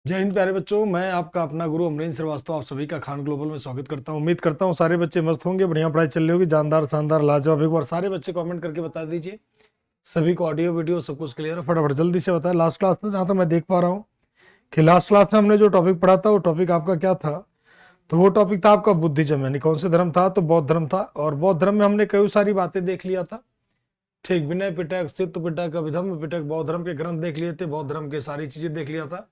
जय हिंद प्यारे बच्चों। मैं आपका अपना गुरु अमरीन श्रीवास्तव आप सभी का खान ग्लोबल में स्वागत करता हूं। उम्मीद करता हूं सारे बच्चे मस्त होंगे, बढ़िया पढ़ाई चल रही होगी, जानदार शानदार लाजवाब। एक बार सारे बच्चे कमेंट करके बता दीजिए सभी को ऑडियो वीडियो सब कुछ क्लियर है। फटाफट जल्दी से बताएं। लास्ट क्लास में जहां तक मैं देख पा रहा हूँ कि लास्ट क्लास में हमने जो टॉपिक पढ़ा था वो टॉपिक आपका क्या था? तो वो टॉपिक था आपका बुद्धिज्म, यानी कौन से धर्म था? तो बौद्ध धर्म था। और बौद्ध धर्म में हमने कई सारी बातें देख लिया था। ठीक, विनय पिटक, चित्त पिटक, अभिधम्म पिटक, बौद्ध धर्म के ग्रंथ देख लिए थे, बौद्ध धर्म के सारी चीजें देख लिया था।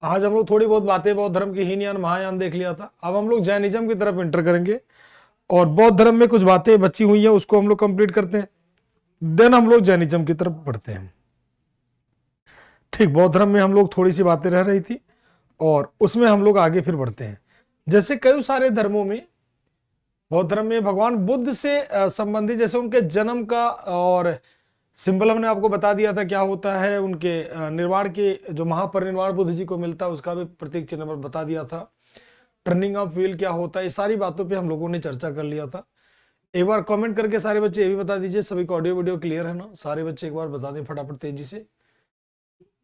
आज हम लोग थोड़ी बहुत बातें बौद्ध धर्म की हीनयान महायान देख लिया था। अब हम लोग जैनिज्म की तरफ एंटर करेंगे और बौद्ध धर्म में कुछ बातें बची हुई हैं उसको हम लोग कंप्लीट करते हैं, देन हम लोग जैनिज्म की तरफ बढ़ते हैं। ठीक, बौद्ध धर्म में हम लोग थोड़ी सी बातें रह रही थी और उसमें हम लोग आगे फिर बढ़ते हैं। जैसे कई सारे धर्मों में, बौद्ध धर्म में भगवान बुद्ध से संबंधित जैसे उनके जन्म का और सिंबल हमने आपको बता दिया था क्या होता है, उनके निर्वाण के जो महापरिनिर्वाण बुद्ध जी को मिलता है उसका भी प्रतीक चिन्ह पर बता दिया था। टर्निंग ऑफ व्हील क्या होता है, ये सारी बातों पे हम लोगों ने चर्चा कर लिया था। एक बार कमेंट करके सारे बच्चे ये भी बता दीजिए सभी को ऑडियो वीडियो क्लियर है ना? सारे बच्चे एक बार बता दें फटाफट तेजी से,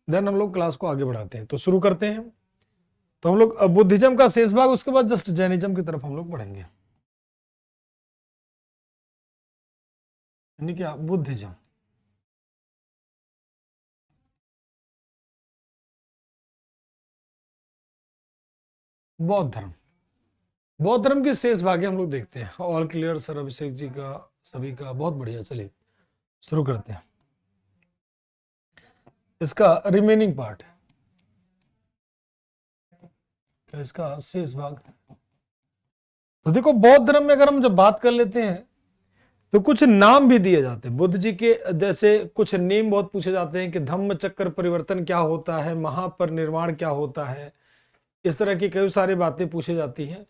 देन हम लोग क्लास को आगे बढ़ाते हैं। तो शुरू करते हैं। तो हम लोग बुद्धिज्म का शेष भाग, उसके बाद जस्ट जैनिज्म की तरफ हम लोग बढ़ेंगे। यानी क्या? बुद्धिज्म, बौद्ध धर्म। बौद्ध धर्म के शेष भाग हम लोग देखते हैं। All clear sir Abhishek ji का, सभी का बहुत बढ़िया। चलिए शुरू करते हैं इसका रिमेनिंग पार्ट, इसका शेष भाग। तो देखो बौद्ध धर्म में अगर हम जब बात कर लेते हैं तो कुछ नाम भी दिए जाते हैं बुद्ध जी के। जैसे कुछ नेम बहुत पूछे जाते हैं कि धम्म चक्र परिवर्तन क्या होता है, महापरिनिर्वाण क्या होता है, इस तरह की कई सारी बातें पूछी जाती हैं।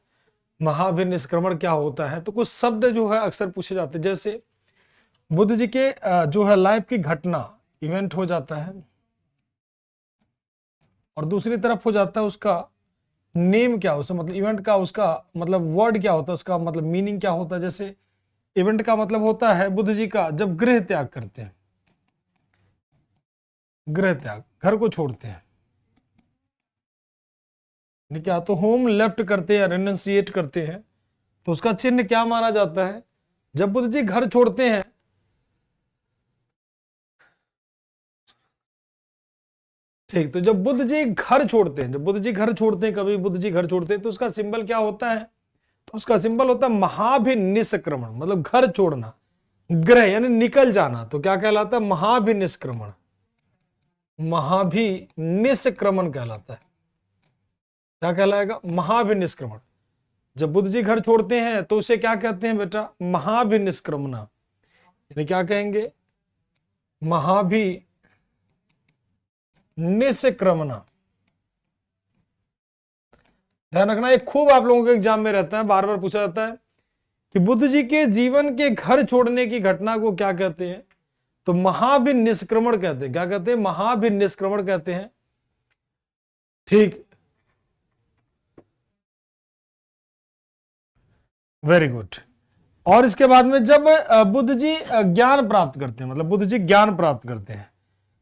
महाभिनिष्क्रमण क्या होता है, तो कुछ शब्द जो है अक्सर पूछे जाते हैं। जैसे बुद्ध जी के जो है लाइफ की घटना, इवेंट हो जाता है, और दूसरी तरफ हो जाता है उसका नेम क्या, उसका मतलब इवेंट का, उसका मतलब वर्ड क्या होता है, उसका मतलब मीनिंग क्या होता है। जैसे इवेंट का मतलब होता है बुद्ध जी का जब गृह त्याग करते हैं, गृह त्याग, घर को छोड़ते हैं, क्या तो होम लेफ्ट करते हैं, रेनंसिएट करते हैं, तो उसका चिन्ह क्या माना जाता है? जब बुद्ध जी घर छोड़ते हैं, ठीक, तो जब बुद्ध जी घर छोड़ते हैं, जब बुद्ध जी घर छोड़ते हैं, कभी बुद्ध जी घर छोड़ते हैं तो उसका सिंबल क्या होता है? तो उसका सिंबल होता है महाभिनिष्क्रमण, मतलब घर छोड़ना, ग्रह यानी निकल जाना। तो क्या कहलाता है? महाभिनिष्क्रमण, महाभिनिष्क्रमण कहलाता है। क्या कहलाएगा? महाभिनिष्क्रमण। जब बुद्ध जी घर छोड़ते हैं तो उसे क्या कहते हैं बेटा? महाभिनिष्क्रमण। यानी क्या कहेंगे? महाभिनिष्क्रमण। ध्यान रखना, ये खूब आप लोगों के एग्जाम में रहता है, बार बार पूछा जाता है कि बुद्ध जी के जीवन के घर छोड़ने की घटना को क्या कहते हैं? तो महाभिनिष्क्रमण कहते हैं। क्या कहते हैं? महाभिनिष्क्रमण कहते हैं। ठीक, वेरी गुड। और इसके बाद में जब बुद्ध जी ज्ञान प्राप्त करते हैं, मतलब बुद्ध जी ज्ञान प्राप्त करते हैं,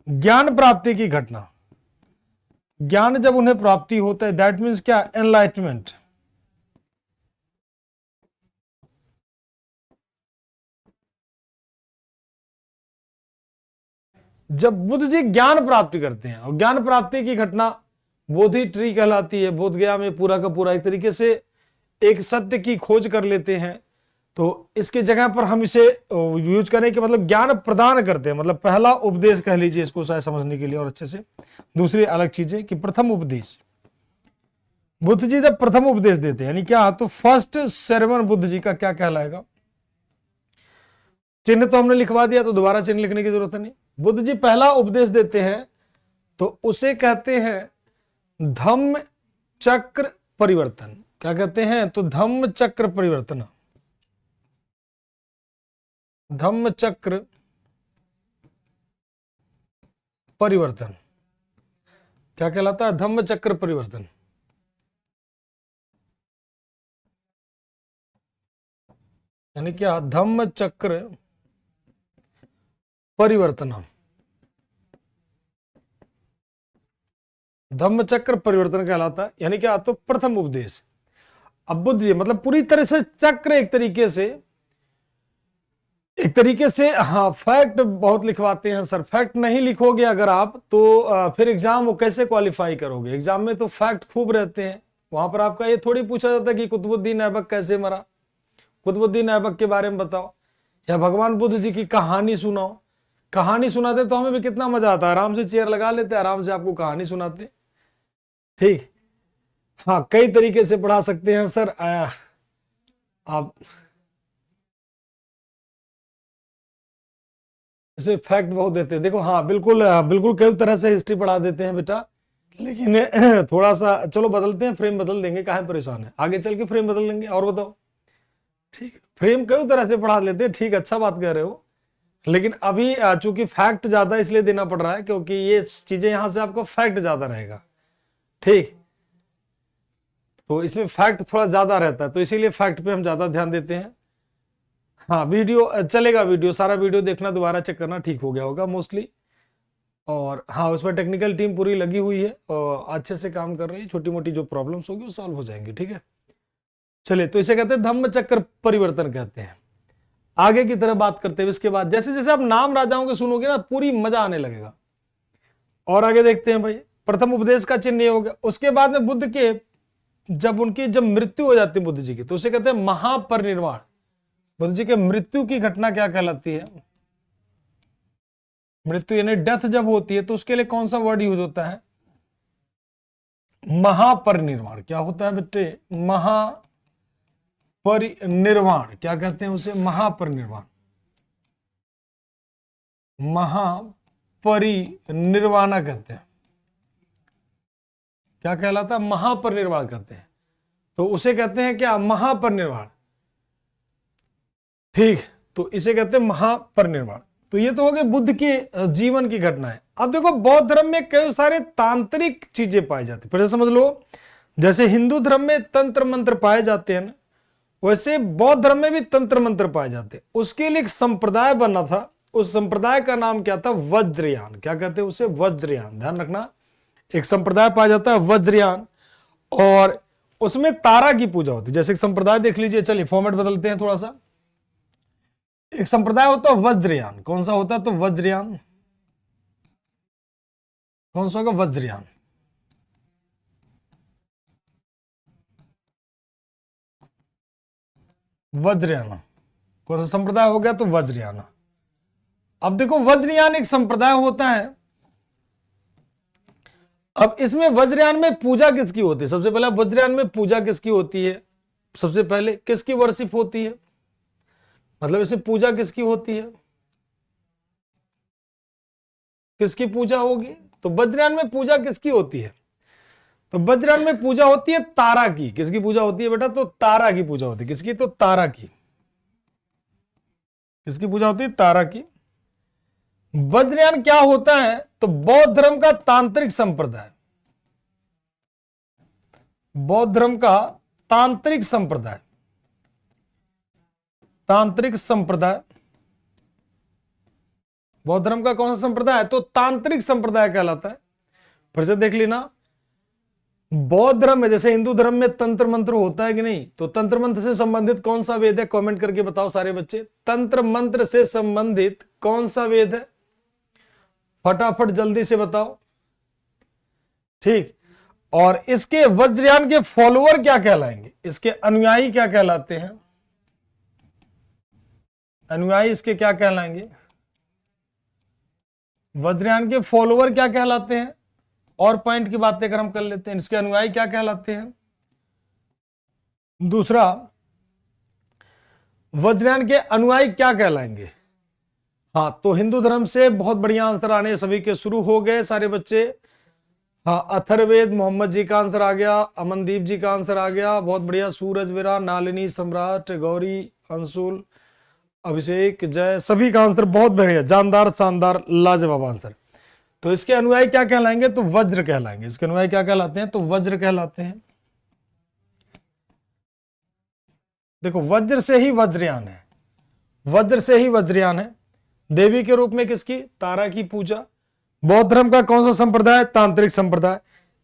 ज्ञान प्राप्ति की घटना, ज्ञान जब उन्हें प्राप्ति होता है, दैट मीन्स क्या? एनलाइटमेंट। जब बुद्ध जी ज्ञान प्राप्ति करते हैं, और ज्ञान प्राप्ति की घटना बोधि ट्री कहलाती है। बोध गया में पूरा का पूरा एक तरीके से एक सत्य की खोज कर लेते हैं। तो इसके जगह पर हम इसे यूज करें कि मतलब ज्ञान प्रदान करते हैं, मतलब पहला उपदेश कह लीजिए इसको शायद समझने के लिए और अच्छे से। दूसरी अलग चीज है कि प्रथम उपदेश, बुद्ध जी जब प्रथम उपदेश देते हैं, यानी क्या? तो फर्स्ट सेरेमन बुद्ध जी का क्या कहलाएगा? चिन्ह तो हमने लिखवा दिया, तो दोबारा चिन्ह लिखने की जरूरत नहीं। बुद्ध जी पहला उपदेश देते हैं तो उसे कहते हैं धम्म चक्र परिवर्तन। क्या कहते हैं? तो धम्म चक्र परिवर्तन, धम्म चक्र परिवर्तन। क्या कहलाता है? धम्म चक्र परिवर्तन। यानी क्या? धम्म चक्र परिवर्तन। धम्म चक्र परिवर्तन कहलाता है। यानी क्या, तो प्रथम उपदेश। अब बुद्ध जी मतलब पूरी तरह से चक्र एक तरीके से हाँ फैक्ट बहुत लिखवाते हैं सर। फैक्ट नहीं लिखोगे अगर आप तो फिर एग्जाम वो कैसे क्वालिफाई करोगे। एग्जाम में तो फैक्ट खूब रहते हैं, वहां पर आपका ये थोड़ी पूछा जाता है कि कुतुबुद्दीन ऐबक कैसे मरा, कुतुबुद्दीन ऐबक के बारे में बताओ, या भगवान बुद्ध जी की कहानी सुनाओ। कहानी सुनाते तो हमें भी कितना मजा आता है, आराम से चेयर लगा लेते, आराम से आपको कहानी सुनाते। ठीक, हाँ कई तरीके से पढ़ा सकते हैं सर। आप इसे फैक्ट बहुत देते हैं, देखो हाँ बिल्कुल बिल्कुल कई तरह से हिस्ट्री पढ़ा देते हैं बेटा, लेकिन थोड़ा सा चलो बदलते हैं, फ्रेम बदल देंगे, काहे परेशान है, आगे चल के फ्रेम बदल लेंगे। और बताओ, ठीक फ्रेम कई तरह से पढ़ा लेते हैं, ठीक अच्छा बात कह रहे हो, लेकिन अभी चूंकि फैक्ट ज्यादा इसलिए देना पड़ रहा है क्योंकि ये चीजें यहां से आपको फैक्ट ज्यादा रहेगा। ठीक, तो इसमें फैक्ट थोड़ा ज्यादा रहता है, तो इसीलिए फैक्ट पे हम ज्यादा ध्यान देते हैं। हाँ वीडियो चलेगा, वीडियो सारा वीडियो देखना, दोबारा चेक करना, ठीक हो गया होगा मोस्टली। और हाँ उसमें टेक्निकल टीम पूरी लगी हुई है और अच्छे से काम कर रही है, छोटी मोटी जो प्रॉब्लम्स होगी वो सॉल्व हो जाएंगी। ठीक है, चलिए, तो इसे कहते हैं धम्म चक्र परिवर्तन कहते हैं। आगे की तरफ बात करते हैं, इसके बाद जैसे जैसे आप नाम राजाओं के सुनोगे ना पूरी मजा आने लगेगा। और आगे देखते हैं भाई, प्रथम उपदेश का चिन्ह ये हो गया। उसके बाद में बुद्ध के जब मृत्यु हो जाती है बुद्ध जी की, तो उसे कहते हैं महापरिनिर्वाण। बुद्ध जी के मृत्यु की घटना क्या कहलाती है? मृत्यु यानी डेथ जब होती है तो उसके लिए कौन सा वर्ड यूज होता है? महापरिनिर्वाण। क्या होता है बेटे? महापरिनिर्वाण। क्या कहते हैं उसे? महापरिनिर्वाण। महापरिनिर्वाणा कहते हैं। क्या कहलाता है? महापरिनिर्वाण कहते हैं। तो उसे कहते हैं क्या? महापरिनिर्वाण। ठीक, तो इसे कहते हैं महापरिनिर्वाण। तो ये तो हो गए बुद्ध के जीवन की घटनाएं। अब देखो बौद्ध धर्म में कई सारे तांत्रिक चीजें पाई जाती, फिर समझ लो जैसे हिंदू धर्म में तंत्र मंत्र पाए जाते हैं ना, वैसे बौद्ध धर्म में भी तंत्र मंत्र पाए जाते हैं। उसके लिए एक संप्रदाय बना था, उस संप्रदाय का नाम क्या था? वज्रयान। क्या कहते हैं उसे? वज्रयान। ध्यान रखना, एक संप्रदाय पाया जाता है वज्रयान, और उसमें तारा की पूजा होती है। जैसे एक संप्रदाय देख लीजिए, चलिए फॉर्मेट बदलते हैं थोड़ा सा। एक संप्रदाय होता है वज्रयान। कौन सा होता है? तो वज्रयान। कौन सा होगा? वज्रयान। वज्रयान कौन सा संप्रदाय हो गया? तो वज्रयान। अब देखो वज्रयान एक संप्रदाय होता है। अब इसमें वज्रयान में पूजा किसकी होती है? सबसे पहले वज्रयान में पूजा किसकी होती है? सबसे पहले किसकी वर्शिप होती है? मतलब इसमें पूजा किसकी होती है? किसकी पूजा होगी? तो वज्रयान में पूजा किसकी होती है? तो वज्रयान में पूजा होती है तारा की। किसकी पूजा होती है बेटा? तो तारा की पूजा होती है। किसकी? तो तारा की। किसकी पूजा होती है? तारा की। वज्रयान क्या होता है? तो बौद्ध धर्म का तांत्रिक संप्रदाय। बौद्ध धर्म का तांत्रिक संप्रदाय। तांत्रिक संप्रदाय बौद्ध धर्म का कौन सा संप्रदाय है? तो तांत्रिक संप्रदाय कहलाता है। फिर से देख लेना, बौद्ध धर्म में जैसे हिंदू धर्म में तंत्र मंत्र होता है कि नहीं, तो तंत्र मंत्र से संबंधित कौन सा वेद है? कमेंट करके बताओ सारे बच्चे, तंत्र मंत्र से संबंधित कौन सा वेद है? फटाफट जल्दी से बताओ। ठीक, और इसके वज्रयान के फॉलोअर क्या कहलाएंगे? इसके अनुयायी क्या कहलाते हैं? अनुयायी इसके क्या कहलाएंगे? वज्रयान के फॉलोअर क्या कहलाते हैं? और पॉइंट की बातें अगर हम कर लेते हैं, इसके अनुयायी क्या कहलाते हैं? दूसरा, वज्रयान के अनुयायी क्या कहलाएंगे? हाँ, तो हिंदू धर्म से बहुत बढ़िया आंसर आने सभी के शुरू हो गए सारे बच्चे। हाँ, अथर्ववेद मोहम्मद जी का आंसर आ गया, अमनदीप जी का आंसर आ गया, बहुत बढ़िया। सूरज बेरा, नालिनी, सम्राट, गौरी, अंशुल, अभिषेक, जय, सभी का आंसर बहुत बढ़िया, जानदार, शानदार, लाजवाब आंसर। तो इसके अनुयायी क्या कहलाएंगे? तो वज्र कहलाएंगे। इसके अनुयायी क्या कहलाते हैं? तो वज्र कहलाते हैं। देखो वज्र से ही वज्रयान है, वज्र से ही वज्रयान है। देवी के रूप में किसकी? तारा की पूजा। बौद्ध धर्म का कौन सा संप्रदाय? तांत्रिक संप्रदाय।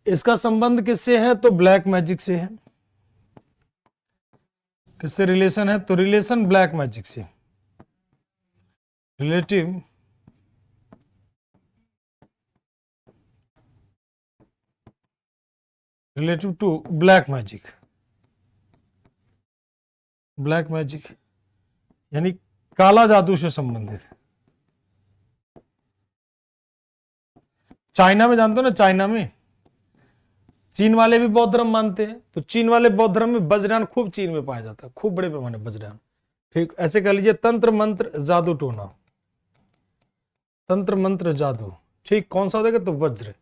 इसका संबंध किससे है? तो ब्लैक मैजिक से है। किससे रिलेशन है? तो रिलेशन ब्लैक मैजिक से, relative relative to black magic. Black magic यानी काला जादू से संबंधित। चाइना में जानते हो ना, चाइना में चीन वाले भी बौद्ध धर्म मानते हैं, तो चीन वाले बौद्ध धर्म में वज्रयान खूब चीन में पाया जाता है, खूब बड़े पैमाने वज्रयान। ठीक, ऐसे कह लीजिए तंत्र मंत्र जादू टोना, तंत्र मंत्र जादू। ठीक, कौन सा हो जाएगा? तो वज्र।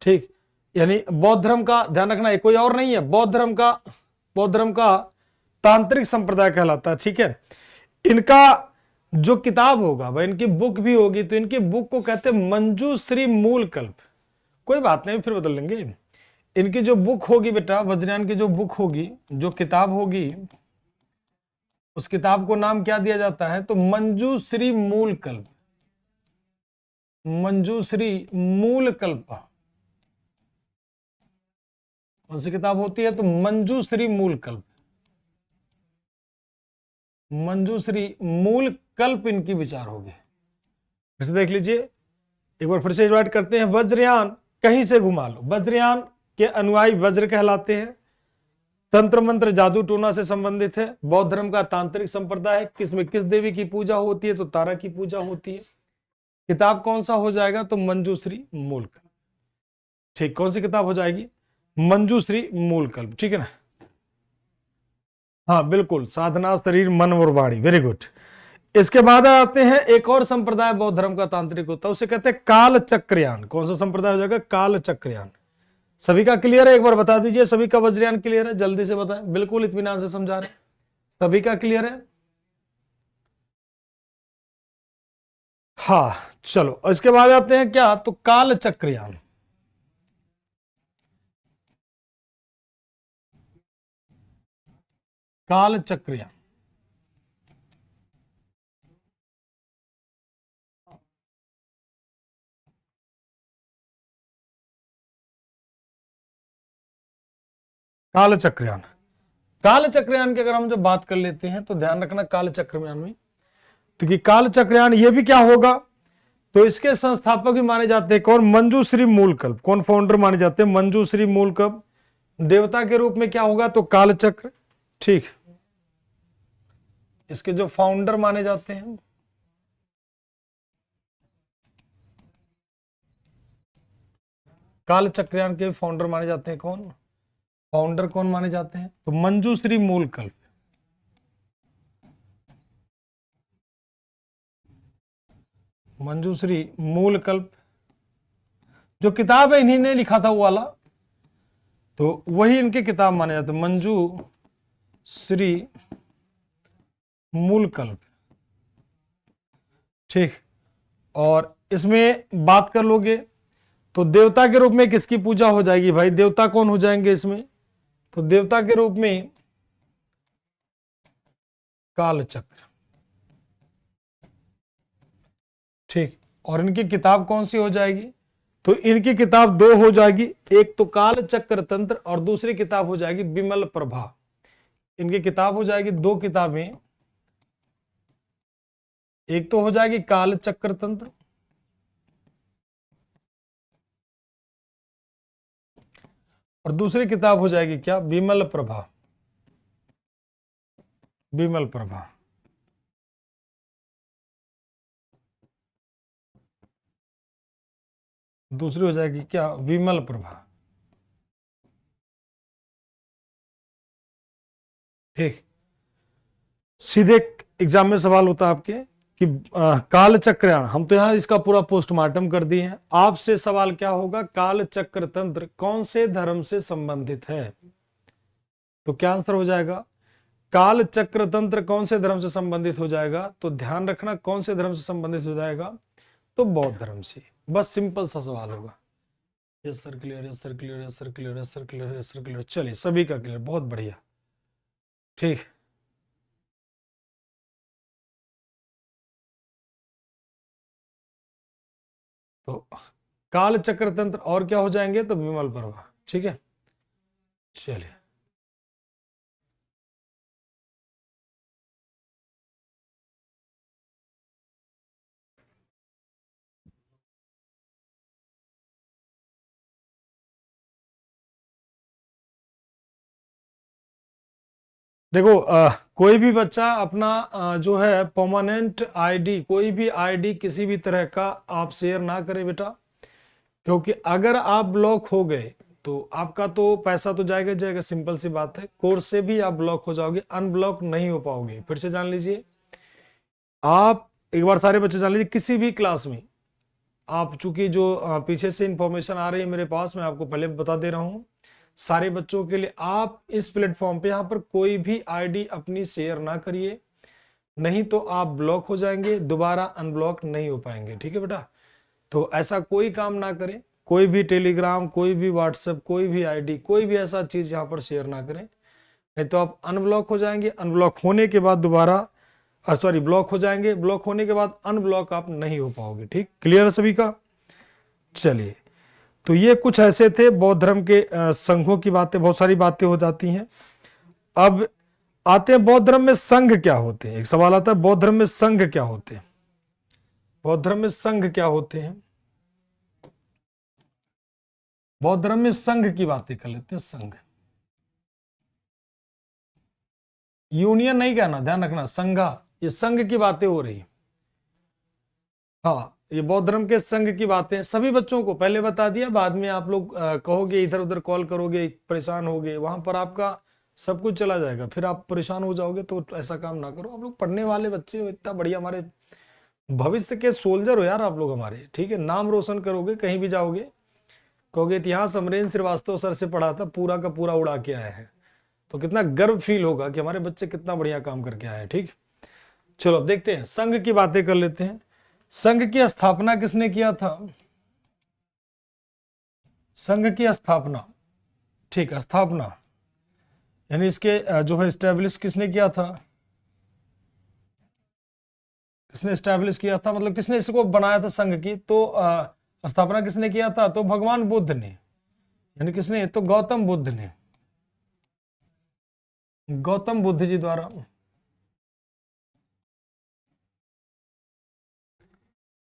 ठीक, यानी बौद्ध धर्म का ध्यान रखना है, कोई और नहीं है, बौद्ध धर्म का तांत्रिक संप्रदाय कहलाता है। ठीक है, इनका जो किताब होगा वह इनकी बुक भी होगी, तो इनकी बुक को कहते हैं मंजूश्री मूल कल्प। कोई बात नहीं, फिर बदल लेंगे। इनकी जो बुक होगी बेटा, वज्रयान की जो बुक होगी, जो किताब होगी, उस किताब को नाम क्या दिया जाता है? तो मंजूश्री मूल कल्प। मंजूश्री मूल कल्प कौन सी किताब होती है? तो मंजूश्री मूल कल्प। मंजूश्री मूल कल्प इनकी विचार होगी। फिर से देख लीजिए, एक बार फिर से रिवाइट करते हैं। वज्रयान कहीं से घुमा लो, वज्रयान के अनुयायी वज्र कहलाते हैं, तंत्र मंत्र जादू टोना से संबंधित है, बौद्ध धर्म का तांत्रिक संप्रदाय है। किसमें किस देवी की पूजा होती है? तो तारा की पूजा होती है। किताब कौन सा हो जाएगा? तो मंजूश्री मूल कल्प। ठीक, कौन सी किताब हो जाएगी? मंजूश्री मूल कल्प। ठीक है ना? हाँ बिल्कुल, साधना शरीर मन और वाणी, वेरी गुड। इसके बाद आते हैं एक और संप्रदाय बौद्ध धर्म का तांत्रिक होता है, उसे कहते हैं काल चक्रयान। कौन सा संप्रदाय हो जाएगा? काल चक्रयान। सभी का क्लियर है? एक बार बता दीजिए, सभी का वज्रयान क्लियर है? जल्दी से बताएं, बिल्कुल इत्मीनान से समझा रहे हैं। सभी का क्लियर है? हाँ चलो, इसके बाद आते हैं क्या? तो काल चक्रयान। काल चक्रयान, काल चक्रयान। काल चक्रयान की अगर हम जब बात कर लेते हैं तो ध्यान रखना काल चक्रयान में, तो कि काल चक्रयान ये भी क्या होगा? तो इसके संस्थापक भी माने जाते हैं कौन? मंजूश्री मूलकल्प। कौन फाउंडर माने जाते हैं? मंजूश्री मूलकल्प। देवता के रूप में क्या होगा? तो कालचक्र। ठीक, इसके जो फाउंडर माने जाते हैं, कालचक्रयान के फाउंडर माने जाते हैं कौन? फाउंडर कौन माने जाते हैं? तो मंजूश्री मूलकल्प। मंजूश्री मूलकल्प जो किताब है इन्हीं ने लिखा था वो वाला, तो वही इनके किताब माने जाते हैं, मंजू श्री मूलकल्प। ठीक, और इसमें बात कर लोगे तो देवता के रूप में किसकी पूजा हो जाएगी भाई? देवता कौन हो जाएंगे इसमें? तो देवता के रूप में कालचक्र। ठीक, और इनकी किताब कौन सी हो जाएगी? तो इनकी किताब दो हो जाएगी, एक तो काल चक्र तंत्र और दूसरी किताब हो जाएगी विमल प्रभा। इनकी किताब हो जाएगी दो किताबें, एक तो हो जाएगी काल चक्र तंत्र और दूसरी किताब हो जाएगी क्या? विमल प्रभा। विमल प्रभा। दूसरी हो जाएगी क्या? विमल प्रभा। ठीक, सीधे एग्जाम में सवाल होता है आपके कि काल चक्रयान, हम तो यहां इसका पूरा पोस्टमार्टम कर दिए हैं। आपसे सवाल क्या होगा? काल चक्र तंत्र कौन से धर्म से संबंधित है? तो क्या आंसर हो जाएगा? काल चक्र तंत्र कौन से धर्म से संबंधित हो जाएगा? तो ध्यान रखना कौन से धर्म से संबंधित हो जाएगा? तो बौद्ध धर्म से। बस सिंपल सा सवाल होगा। Yes sir clear, yes sir clear, yes sir clear, yes sir clear, yes sir clear. चलिए सभी का क्लियर, बहुत बढ़िया। ठीक, तो काल चक्र तंत्र और क्या हो जाएंगे? तो विमल प्रभा। ठीक है, चलिए। देखो कोई भी बच्चा अपना जो है परमानेंट आईडी, कोई भी आईडी किसी भी तरह का आप शेयर ना करें बेटा, क्योंकि अगर आप ब्लॉक हो गए तो आपका तो पैसा तो जाएगा जाएगा, सिंपल सी बात है। कोर्स से भी आप ब्लॉक हो जाओगे, अनब्लॉक नहीं हो पाओगे। फिर से जान लीजिए, आप एक बार सारे बच्चे जान लीजिए, किसी भी क्लास में आप, चूंकि जो पीछे से इंफॉर्मेशन आ रही है मेरे पास, मैं आपको पहले बता दे रहा हूं सारे बच्चों के लिए, आप इस प्लेटफॉर्म पे यहां पर कोई भी आईडी अपनी शेयर ना करिए, नहीं तो आप ब्लॉक हो जाएंगे, दोबारा अनब्लॉक नहीं हो पाएंगे। ठीक है बेटा, तो ऐसा कोई काम ना करें, कोई भी टेलीग्राम, कोई भी व्हाट्सएप, कोई भी आईडी, कोई भी ऐसा चीज यहाँ पर शेयर ना करें, नहीं तो आप अनब्लॉक हो जाएंगे। अनब्लॉक होने के बाद दोबारा सॉरी ब्लॉक हो जाएंगे, ब्लॉक होने के बाद अनब्लॉक आप नहीं हो पाओगे। ठीक, क्लियर है सभी का? चलिए, तो ये कुछ ऐसे थे बौद्ध धर्म के संघों की बातें, बहुत सारी बातें हो जाती हैं। अब आते हैं बौद्ध धर्म में संघ क्या होते हैं। एक सवाल आता है, बौद्ध धर्म में संघ क्या होते हैं? बौद्ध धर्म में संघ क्या होते हैं? बौद्ध धर्म में संघ की बातें कर लेते हैं। संघ, यूनियन नहीं कहना, ध्यान रखना, संघा, ये संघ की बातें हो रही है। हाँ, ये बौद्ध धर्म के संघ की बातें सभी बच्चों को पहले बता दिया, बाद में आप लोग कहोगे, इधर उधर कॉल करोगे, परेशान होगे, वहां पर आपका सब कुछ चला जाएगा, फिर आप परेशान हो जाओगे। तो ऐसा काम ना करो, आप लोग पढ़ने वाले बच्चे हो, इतना बढ़िया, हमारे भविष्य के सोल्जर हो यार आप लोग हमारे। ठीक है, नाम रोशन करोगे, कहीं भी जाओगे कहोगे इतिहास अमरेंद्र श्रीवास्तव सर से पढ़ा था, पूरा का पूरा उड़ा के आया है, तो कितना गर्व फील होगा कि हमारे बच्चे कितना बढ़िया काम करके आए हैं। ठीक, चलो अब देखते हैं, संघ की बातें कर लेते हैं। संघ की स्थापना किसने किया था? संघ की स्थापना, ठीक, स्थापना यानी इसके जो है स्टैब्लिश किसने किया था? किसने स्टैब्लिश किया था, मतलब किसने इसको बनाया था संघ की? तो स्थापना किसने किया था? तो भगवान बुद्ध ने, यानी किसने? तो गौतम बुद्ध ने, गौतम बुद्ध जी द्वारा,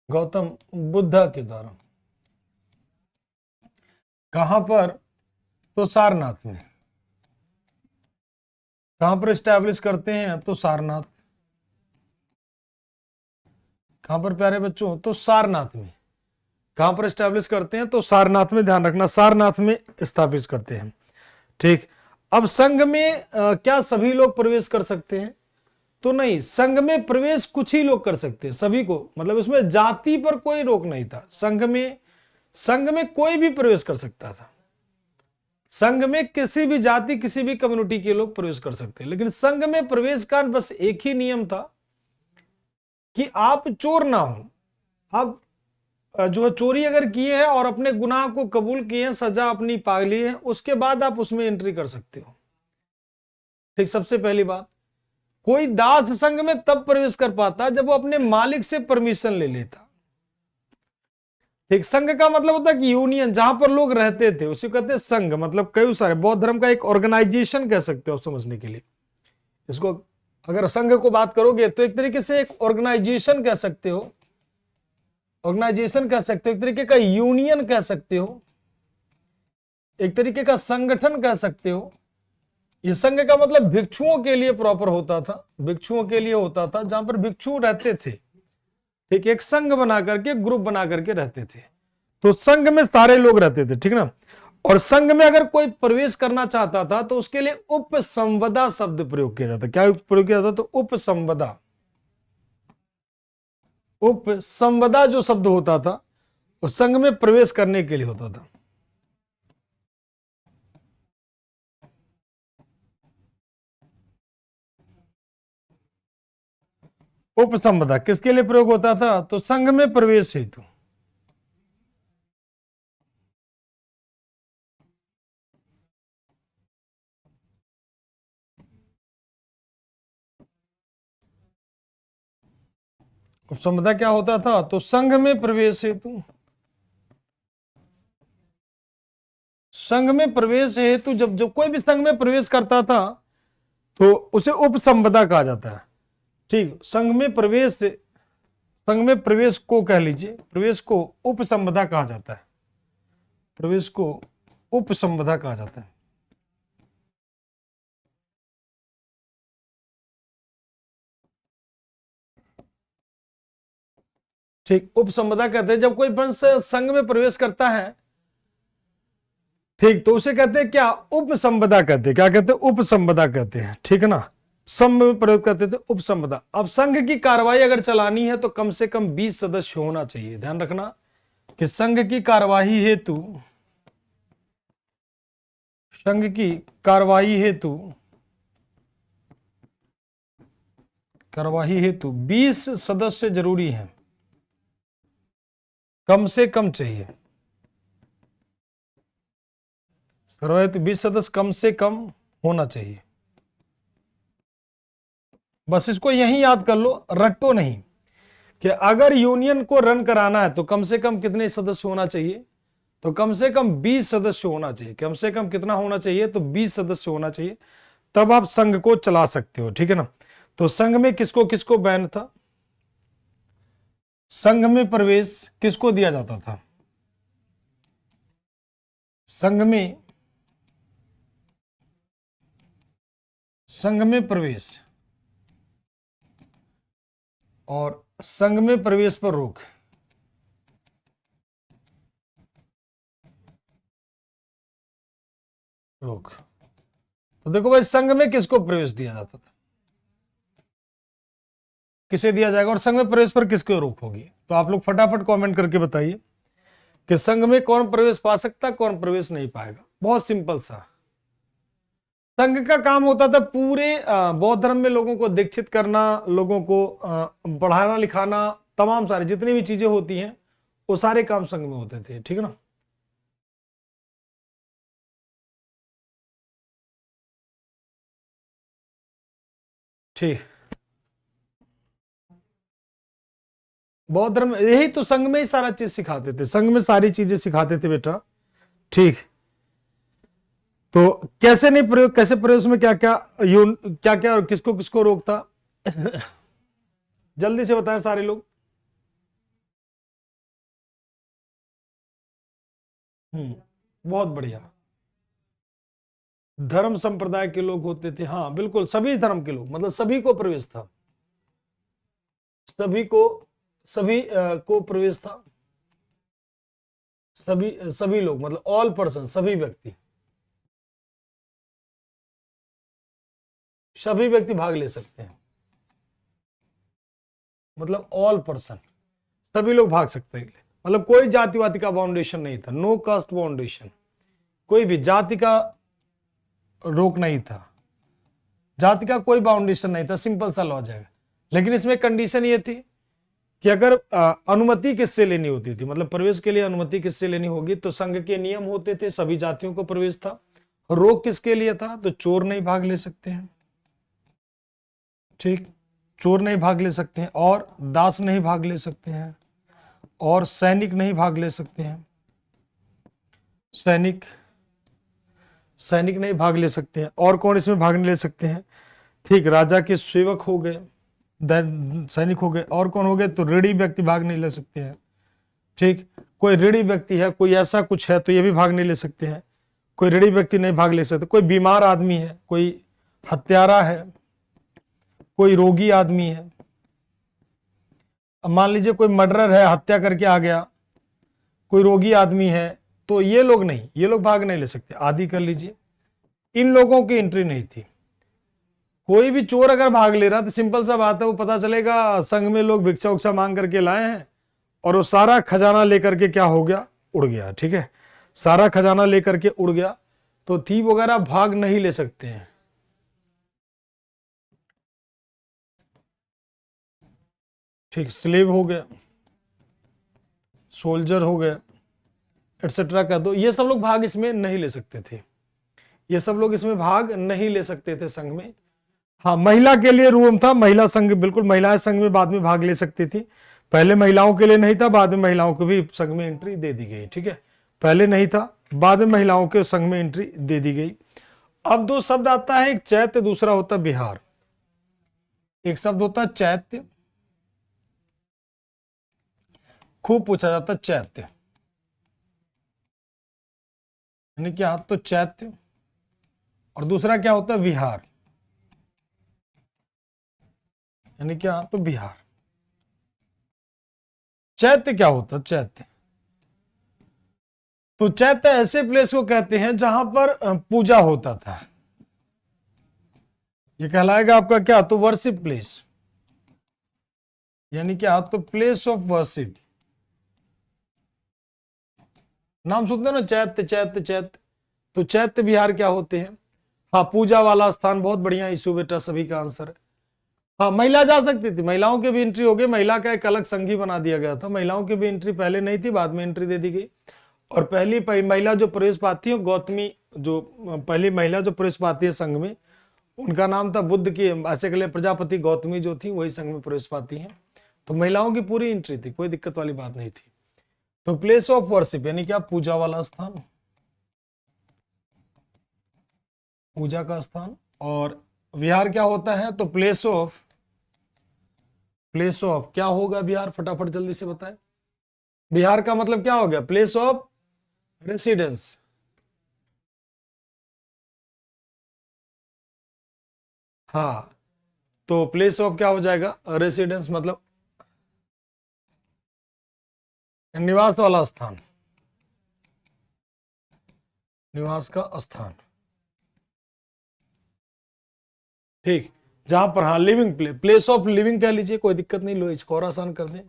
गौतम बुद्ध के द्वारा। कहां पर? तो सारनाथ में। कहां पर स्टैब्लिश करते हैं? तो सारनाथ। कहां पर प्यारे बच्चों? तो सारनाथ में। कहां पर स्टैब्लिश करते हैं? तो सारनाथ में, ध्यान रखना, सारनाथ में स्थापित करते हैं। ठीक, अब संघ में क्या सभी लोग प्रवेश कर सकते हैं? तो नहीं, संघ में प्रवेश कुछ ही लोग कर सकते हैं, सभी को, मतलब उसमें जाति पर कोई रोक नहीं था। संघ में कोई भी प्रवेश कर सकता था। संघ में किसी भी जाति, किसी भी कम्युनिटी के लोग प्रवेश कर सकते हैं, लेकिन संघ में प्रवेश का बस एक ही नियम था कि आप चोर ना हो। आप जो है चोरी अगर किए हैं और अपने गुनाह को कबूल किए हैं, सजा अपनी पा ली है, उसके बाद आप उसमें एंट्री कर सकते हो। ठीक, सबसे पहली बात, कोई दास संघ में तब प्रवेश कर पाता जब वो अपने मालिक से परमिशन ले लेता। ठीक, संघ का मतलब होता है कि यूनियन, जहां पर लोग रहते थे उसे कहते हैं संघ। मतलब कई सारे, बौद्ध धर्म का एक ऑर्गेनाइजेशन कह सकते हो समझने के लिए इसको। अगर संघ को बात करोगे तो एक तरीके से एक ऑर्गेनाइजेशन कह सकते हो, ऑर्गेनाइजेशन कह सकते हो, एक तरीके का यूनियन कह सकते हो, एक तरीके का संगठन कह सकते हो। ये संघ का मतलब भिक्षुओं के लिए प्रॉपर होता था, भिक्षुओं के लिए होता था, जहां पर भिक्षु रहते थे। ठीक, एक संघ बना करके, ग्रुप बना करके रहते थे, तो संघ में सारे लोग रहते थे। ठीक ना, और संघ में अगर कोई प्रवेश करना चाहता था तो उसके लिए उपसंवदा शब्द प्रयोग किया जाता। क्या प्रयोग किया जाता? तो उपसंवदा। उपसंवदा जो शब्द होता था वो संघ में प्रवेश करने के लिए होता था। उपसंवदा किसके लिए प्रयोग होता था? तो संघ में प्रवेश हेतु। उपसंवदा क्या होता था? तो संघ में प्रवेश हेतु, संघ में प्रवेश हेतु जब जब कोई भी संघ में प्रवेश करता था तो उसे उपसंपदा कहा जाता है। ठीक, संघ में प्रवेश को कह लीजिए, प्रवेश को उपसंपदा कहा जाता है, प्रवेश को उपसंपदा कहा जाता है। ठीक, उपसंपदा कहते हैं जब कोई वंश संघ में प्रवेश करता है, ठीक, तो उसे कहते हैं क्या, उपसंपदा कहते हैं। क्या कहते हैं, उपसंपदा कहते हैं। ठीक है ना, संघ में प्रयोग करते थे उपसंपदा। अब संघ की कार्रवाई अगर चलानी है तो कम से कम 20 सदस्य होना चाहिए। ध्यान रखना कि संघ की कार्यवाही हेतु, संघ की कार्यवाही हेतु, कार्यवाही हेतु 20 सदस्य जरूरी हैं, कम से कम चाहिए। कार्यवाही हेतु 20 सदस्य कम से कम होना चाहिए। बस इसको यही याद कर लो, रट्टो नहीं, कि अगर यूनियन को रन कराना है तो कम से कम कितने सदस्य होना चाहिए, तो कम से कम 20 सदस्य होना चाहिए। कम से कम कितना होना चाहिए, तो 20 सदस्य होना चाहिए, तब आप संघ को चला सकते हो। ठीक है ना, तो संघ में किसको किसको बैन था, संघ में प्रवेश किसको दिया जाता था, संघ में प्रवेश और संघ में प्रवेश पर रोक, तो देखो भाई, संघ में किसको प्रवेश दिया जाता था, किसे दिया जाएगा, और संघ में प्रवेश पर किसको रोक होगी। तो आप लोग फटाफट कमेंट करके बताइए कि संघ में कौन प्रवेश पा सकता, कौन प्रवेश नहीं पाएगा। बहुत सिंपल सा, संघ का काम होता था पूरे बौद्ध धर्म में लोगों को दीक्षित करना, लोगों को पढ़ाना लिखाना, तमाम सारी जितनी भी चीजें होती हैं वो सारे काम संघ में होते थे। ठीक है ना, ठीक, बौद्ध धर्म यही तो, संघ में ही सारा चीज सिखाते थे, संघ में सारी चीजें सिखाते थे बेटा। ठीक, तो कैसे नहीं प्रयोग, कैसे प्रयोग में क्या क्या क्या क्या और किसको किसको रोकता जल्दी से बताएं सारे लोग। बहुत बढ़िया, धर्म संप्रदाय के लोग होते थे, हाँ बिल्कुल, सभी धर्म के लोग, मतलब सभी को प्रवेश था, सभी को प्रवेश था, सभी लोग, मतलब ऑल पर्सन, सभी व्यक्ति भाग ले सकते हैं, मतलब ऑल पर्सन, सभी लोग भाग सकते हैं। मतलब कोई जातिवादी का बाउंडेशन नहीं था, नो कास्ट बाउंडेशन, कोई भी जाति का रोक नहीं था, जाति का कोई बाउंडेशन नहीं था, सिंपल सा लॉ जाएगा। लेकिन इसमें कंडीशन ये थी कि अगर अनुमति किससे लेनी होती थी, मतलब प्रवेश के लिए अनुमति किससे लेनी होगी, तो संघ के नियम होते थे, सभी जातियों को प्रवेश था। रोक किसके लिए था, तो चोर नहीं भाग ले सकते हैं, ठीक, चोर नहीं भाग ले सकते हैं, और दास नहीं भाग ले सकते हैं, और सैनिक नहीं भाग ले सकते हैं, सैनिक नहीं भाग ले सकते हैं। और कौन इसमें भाग नहीं ले सकते हैं, ठीक, राजा के सेवक हो गए, सैनिक हो गए, और कौन हो गए, तो ऋणी व्यक्ति भाग नहीं ले सकते हैं। ठीक, कोई ऋणी व्यक्ति है, कोई ऐसा कुछ है तो ये भी भाग नहीं ले सकते हैं, कोई ऋणी व्यक्ति नहीं भाग ले सकते, कोई बीमार आदमी है, कोई हत्यारा है, कोई रोगी आदमी है। अब मान लीजिए कोई मर्डरर है, हत्या करके आ गया, कोई रोगी आदमी है, तो ये लोग नहीं, ये लोग भाग नहीं ले सकते। आदि कर लीजिए, इन लोगों की एंट्री नहीं थी। कोई भी चोर अगर भाग ले रहा तो सिंपल सा बात है, वो पता चलेगा संघ में लोग भिक्षा उक्षा मांग करके लाए हैं और वो सारा खजाना लेकर के क्या हो गया, उड़ गया। ठीक है, सारा खजाना लेकर के उड़ गया, तो थीव वगैरह भाग नहीं ले सकते हैं। ठीक, स्लेव हो गया, सोल्जर हो गया, एटसेट्रा कर दो, ये सब लोग भाग इसमें नहीं ले सकते थे, ये सब लोग इसमें भाग नहीं ले सकते थे संघ में। हाँ, महिला के लिए रूम था, महिला संघ, बिल्कुल महिलाएं संघ में बाद में भाग ले सकती थी, पहले महिलाओं के लिए नहीं था, बाद में महिलाओं को भी संघ में एंट्री दे दी गई। ठीक है, पहले नहीं था, बाद में महिलाओं के संघ में एंट्री दे दी गई। अब दो शब्द आता है, एक चैत्य, दूसरा होता है बिहार। एक शब्द होता है चैत्य, खूब पूछा जाता है चैत्य, यानी क्या, तो चैत्य। और दूसरा क्या होता है, विहार, यानी क्या, तो बिहार। चैत्य क्या होता है, चैत्य, तो चैत्य ऐसे प्लेस को कहते हैं जहां पर पूजा होता था। ये कहलाएगा आपका क्या, तो वर्शिप प्लेस, यानी क्या, तो प्लेस ऑफ वर्शिप। नाम सुनते हो ना, चैत्य चैत्य चैत्य, तो चैत्य विहार क्या होते हैं। हाँ, पूजा वाला स्थान। बहुत बढ़िया इशू बेटा, सभी का आंसर है। हाँ, महिला जा सकती थी, महिलाओं की भी एंट्री हो गई, महिला का एक अलग संघ ही बना दिया गया था। महिलाओं की भी एंट्री पहले नहीं थी, बाद में एंट्री दे दी गई। और पहली महिला जो प्रवेश पाती है, गौतमी, जो पहली महिला जो प्रवेश पाती है संघ में, उनका नाम था बुद्ध की, ऐसे के लिए प्रजापति गौतमी जो थी वही संघ में प्रवेश पाती हैं। तो महिलाओं की पूरी एंट्री थी, कोई दिक्कत वाली बात नहीं थी। तो प्लेस ऑफ वर्शिप यानी क्या, पूजा वाला स्थान, पूजा का स्थान। और विहार क्या होता है, तो प्लेस ऑफ क्या होगा बिहार, फटाफट जल्दी से बताएं। बिहार का मतलब क्या हो गया, प्लेस ऑफ रेसिडेंस। हाँ, तो प्लेस ऑफ क्या हो जाएगा, रेसिडेंस, मतलब निवास वाला स्थान, निवास का स्थान। ठीक, जहां पर, हाँ, लिविंग प्लेस ऑफ लिविंग कह लीजिए, कोई दिक्कत नहीं, लो इसको और आसान कर दें।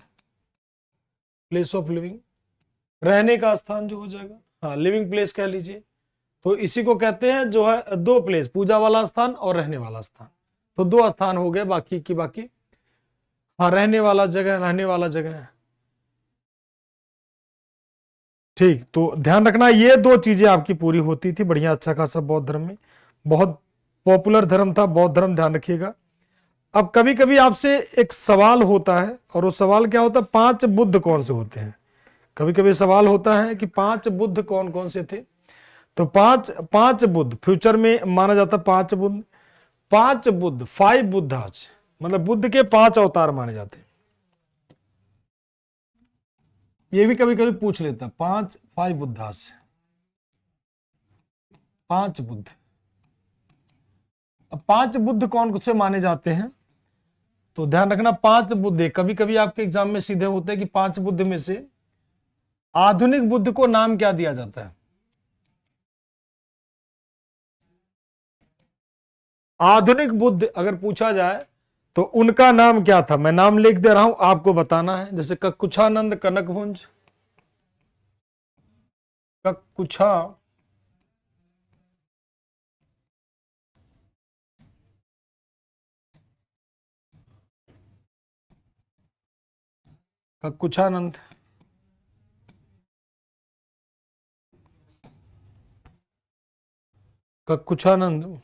प्लेस ऑफ लिविंग, रहने का स्थान जो हो जाएगा, हाँ, लिविंग प्लेस कह लीजिए। तो इसी को कहते हैं जो है दो प्लेस, पूजा वाला स्थान और रहने वाला स्थान। तो दो स्थान हो गए, बाकी की बाकी। हाँ, रहने वाला जगह, रहने वाला जगह है। ठीक, तो ध्यान रखना, ये दो चीजें आपकी पूरी होती थी। बढ़िया, अच्छा खासा बौद्ध धर्म में, बहुत पॉपुलर धर्म था बौद्ध धर्म, ध्यान रखिएगा। अब कभी कभी आपसे एक सवाल होता है, और वो सवाल क्या होता है, 5 बुद्ध कौन से होते हैं। कभी कभी सवाल होता है कि 5 बुद्ध कौन कौन से थे। तो पांच पांच बुद्ध फ्यूचर में माना जाता है, 5 बुद्ध, 5 बुद्ध, 5 बुद्धाज, मतलब बुद्ध के 5 अवतार माने जाते हैं। ये भी कभी कभी पूछ लेता, 5 बुद्धाज, 5 बुद्ध। अब 5 बुद्ध कौन से माने जाते हैं, तो ध्यान रखना, 5 बुद्ध कभी कभी आपके एग्जाम में सीधे होते हैं कि 5 बुद्ध में से आधुनिक बुद्ध को नाम क्या दिया जाता है। आधुनिक बुद्ध अगर पूछा जाए तो उनका नाम क्या था, मैं नाम लिख दे रहा हूं, आपको बताना है। जैसे ककुछानंद कनकभुंज, ककुछा ककुछानंद, ककुछानंद,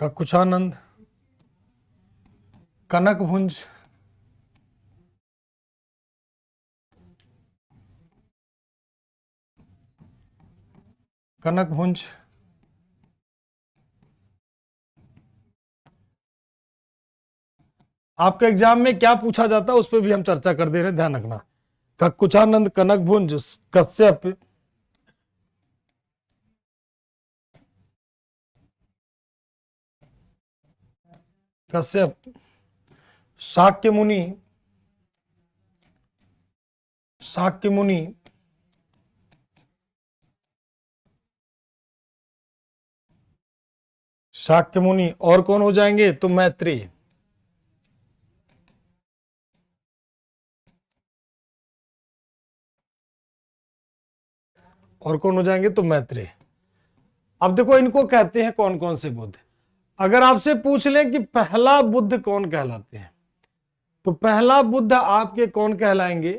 ककुछानंद, कनकभुंज, कनकभुंज। आपके एग्जाम में क्या पूछा जाता है उस पर भी हम चर्चा कर दे रहे हैं, ध्यान रखना। ककुछानंद, कनकभुंज, कश्यप, कश्यप, शाक्य मुनि, शाक्य मुनि, शाक्य मुनि, और कौन हो जाएंगे, तो मैत्रेय। और कौन हो जाएंगे, तो मैत्रेय। अब देखो, इनको कहते हैं कौन कौन से बुद्ध। अगर आपसे पूछ लें कि पहला बुद्ध कौन कहलाते हैं, तो पहला बुद्ध आपके कौन कहलाएंगे,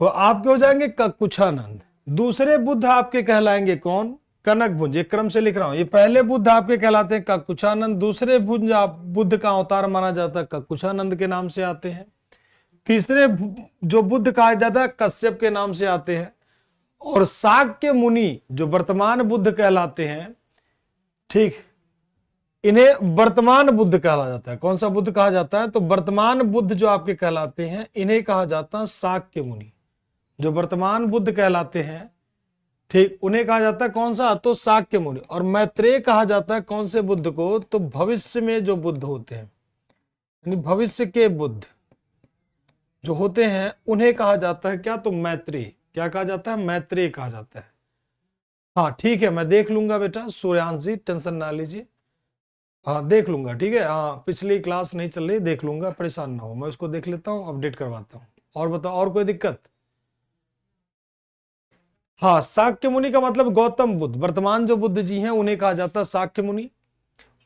तो आपके हो जाएंगे ककुछानंद। दूसरे बुद्ध आपके कहलाएंगे कौन? कनकभुज। एक क्रम से लिख रहा हूं, ये पहले बुद्ध आपके कहलाते हैं ककुछानंद। दूसरे बुद्ध का अवतार माना जाता है ककुछानंद के नाम से आते हैं। तीसरे जो बुद्ध कहा जाता है कश्यप के नाम से आते हैं। और शाक्य मुनि जो वर्तमान बुद्ध कहलाते हैं, ठीक, इन्हें वर्तमान बुद्ध कहा जाता है। कौन सा बुद्ध कहा जाता है? तो वर्तमान बुद्ध जो आपके कहलाते हैं इन्हें कहा जाता है शाक्य मुनि। जो वर्तमान बुद्ध कहलाते हैं, ठीक, उन्हें कहा जाता है कौन सा? तो शाक्य मुनि। और मैत्रेय कहा जाता है कौन से बुद्ध को? तो भविष्य में जो बुद्ध होते हैं, यानी भविष्य के बुद्ध जो होते हैं उन्हें कहा जाता है क्या? तो मैत्रेय। क्या कहा जाता है? मैत्रेय कहा जाता है। हाँ ठीक है, मैं देख लूंगा बेटा, सूर्यांश जी टेंशन ना लीजिए। हाँ देख लूंगा, ठीक है। हाँ पिछली क्लास नहीं चल रही, देख लूंगा, परेशान ना हो, मैं उसको देख लेता हूँ, अपडेट करवाता हूँ। और बताओ, और कोई दिक्कत? हाँ, शाक्य मुनि का मतलब गौतम बुद्ध, वर्तमान जो बुद्ध जी हैं उन्हें कहा जाता है शाक्य मुनि।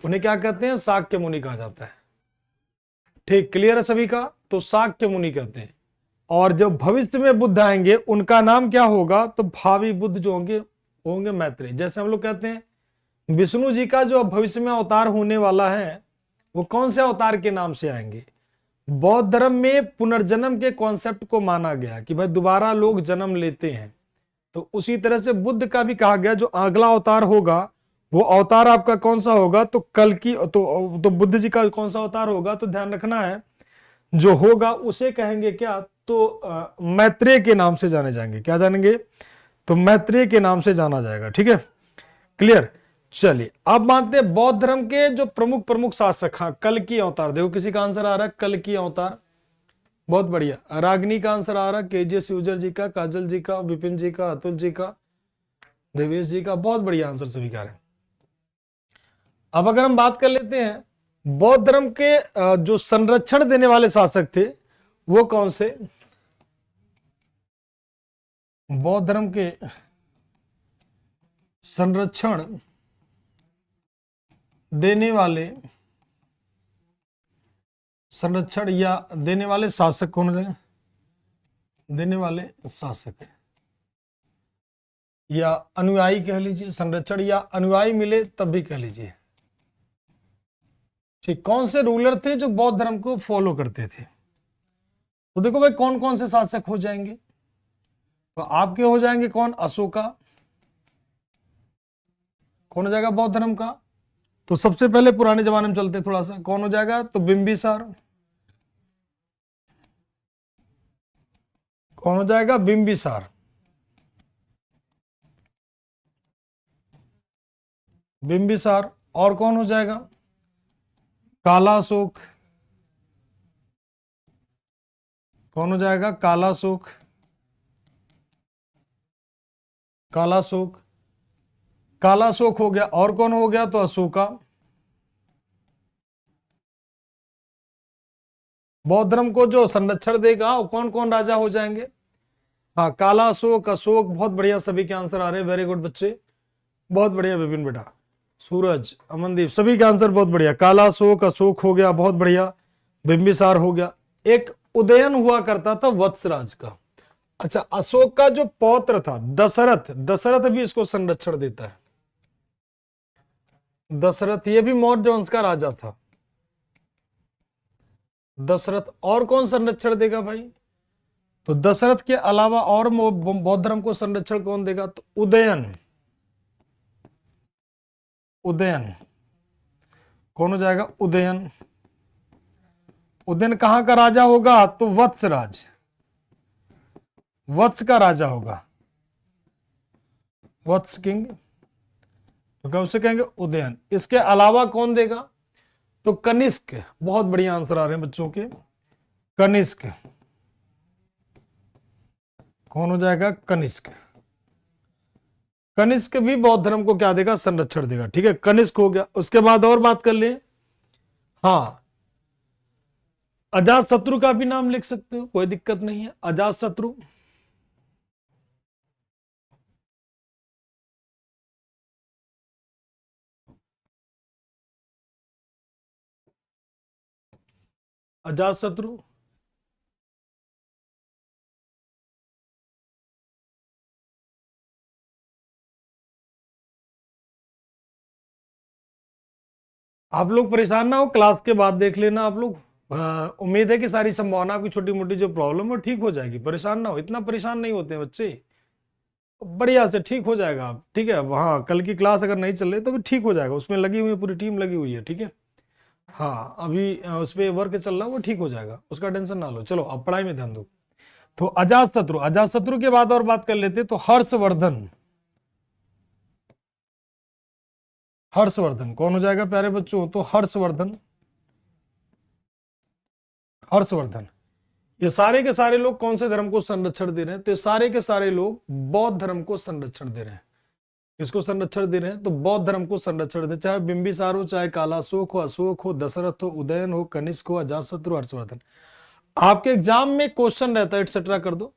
उन्हें क्या कहते हैं? शाक्य मुनि कहा जाता है। ठीक, क्लियर है सभी का? तो शाक्य मुनि कहते हैं। और जो भविष्य में बुद्ध आएंगे उनका नाम क्या होगा? तो भावी बुद्ध जो होंगे होंगे मैत्रेय। जैसे हम लोग कहते हैं विष्णु जी का जो भविष्य में अवतार होने वाला है वो कौन से अवतार के नाम से आएंगे? बौद्ध धर्म में पुनर्जन्म के कॉन्सेप्ट को माना गया कि भाई दोबारा लोग जन्म लेते हैं। तो उसी तरह से बुद्ध का भी कहा गया जो अगला अवतार होगा वो अवतार आपका कौन सा होगा? तो कल की तो बुद्ध जी का कौन सा अवतार होगा? तो ध्यान रखना है, जो होगा उसे कहेंगे क्या? तो मैत्रेय के नाम से जाने जाएंगे। क्या जानेंगे? तो मैत्रेय के नाम से जाना जाएगा। ठीक है, क्लियर? चलिए अब मानते हैं बौद्ध धर्म के जो प्रमुख प्रमुख शासक। हाँ, कल की अवतार। देखो किसी का आंसर आ रहा है कल की अवतार, बहुत बढ़िया। रागनी का आंसर आ रहा है, केजीएस यूजर जी का, काजल जी का, विपिन जी का, अतुल जी का, देवेश जी का, बहुत बढ़िया आंसर सभी का है। अब अगर हम बात कर लेते हैं बौद्ध धर्म के जो संरक्षण देने वाले शासक थे वो कौन से? बौद्ध धर्म के संरक्षण देने वाले संरक्षण या देने वाले शासक कौन है? देने वाले शासक या अनुयायी कह लीजिए, संरक्षण या अनुयायी मिले तब भी कह लीजिए। ठीक, कौन से रूलर थे जो बौद्ध धर्म को फॉलो करते थे? तो देखो भाई कौन कौन से शासक हो जाएंगे? तो आपके हो जाएंगे कौन? अशोका। कौन हो जाएगा बौद्ध धर्म का? तो सबसे पहले पुराने जमाने में चलते थोड़ा सा, कौन हो जाएगा? तो बिंबिसार। कौन हो जाएगा? बिंबिसार। बिंबिसार। और कौन हो जाएगा? काला अशोक। कौन हो जाएगा? काला अशोक। काला अशोक। काला अशोक हो गया। और कौन हो गया? तो अशोका। बौद्ध धर्म को जो संरक्षण देगा वो कौन कौन राजा हो जाएंगे? हाँ, काला अशोक, अशोक, बहुत बढ़िया, सभी के आंसर आ रहे हैं, वेरी गुड बच्चे, बहुत बढ़िया। विपिन बेटा, सूरज, अमनदीप, सभी के आंसर बहुत बढ़िया। काला अशोक, अशोक हो गया, बहुत बढ़िया। बिंबिसार हो गया। एक उदयन हुआ करता था वत्सराज का। अच्छा, अशोक का जो पौत्र था दशरथ, दशरथ भी इसको संरक्षण देता है। दशरथ ये भी मौर्य वंश का राजा था, दशरथ। और कौन संरक्षण देगा भाई? तो दशरथ के अलावा और बौद्ध धर्म को संरक्षण कौन देगा? तो उदयन। उदयन। कौन हो जाएगा? उदयन। उदयन कहां का राजा होगा? तो वत्सराज, वत्स का राजा होगा, वत्स किंग। तो क्या उसे कहेंगे? उदयन। इसके अलावा कौन देगा? तो कनिष्क। बहुत बढ़िया आंसर आ रहे हैं बच्चों के। कनिष्क। कौन हो जाएगा? कनिष्क। कनिष्क भी बौद्ध धर्म को क्या देगा? संरक्षण देगा। ठीक है, कनिष्क हो गया। उसके बाद और बात कर ले, हाँ, अजात शत्रु का भी नाम लिख सकते हो, कोई दिक्कत नहीं है। अजात शत्रु। अजात शत्रु। आप लोग परेशान ना हो, क्लास के बाद देख लेना आप लोग। उम्मीद है कि सारी संभावना, आपकी छोटी मोटी जो प्रॉब्लम है ठीक हो जाएगी। परेशान ना हो, इतना परेशान नहीं होते हैं बच्चे, बढ़िया से ठीक हो जाएगा। आप ठीक है, वहाँ कल की क्लास अगर नहीं चल रही तो भी ठीक हो जाएगा, उसमें लगी हुई है, पूरी टीम लगी हुई है। ठीक है, हाँ अभी उस पर वर्क चल रहा है, वो ठीक हो जाएगा, उसका टेंशन ना लो। चलो अब पढ़ाई में ध्यान दो। तो अजातशत्रु, अजातशत्रु के बाद और बात कर लेते तो हर्षवर्धन। हर्षवर्धन कौन हो जाएगा प्यारे बच्चों? तो हर्षवर्धन, हर्षवर्धन। ये सारे के सारे लोग कौन से धर्म को संरक्षण दे रहे हैं? तो ये सारे के सारे लोग बौद्ध धर्म को संरक्षण दे रहे हैं। किसको संरक्षण दे रहे हैं? तो बौद्ध धर्म को संरक्षण दे, चाहे बिंबिसार हो, चाहे कालाशोक हो, अशोक हो, दशरथ हो, उदयन हो, कनिष्क हो, अजातशत्रु, हर्षवर्धन। आपके एग्जाम में क्वेश्चन रहता है, एटसेट्रा कर दो।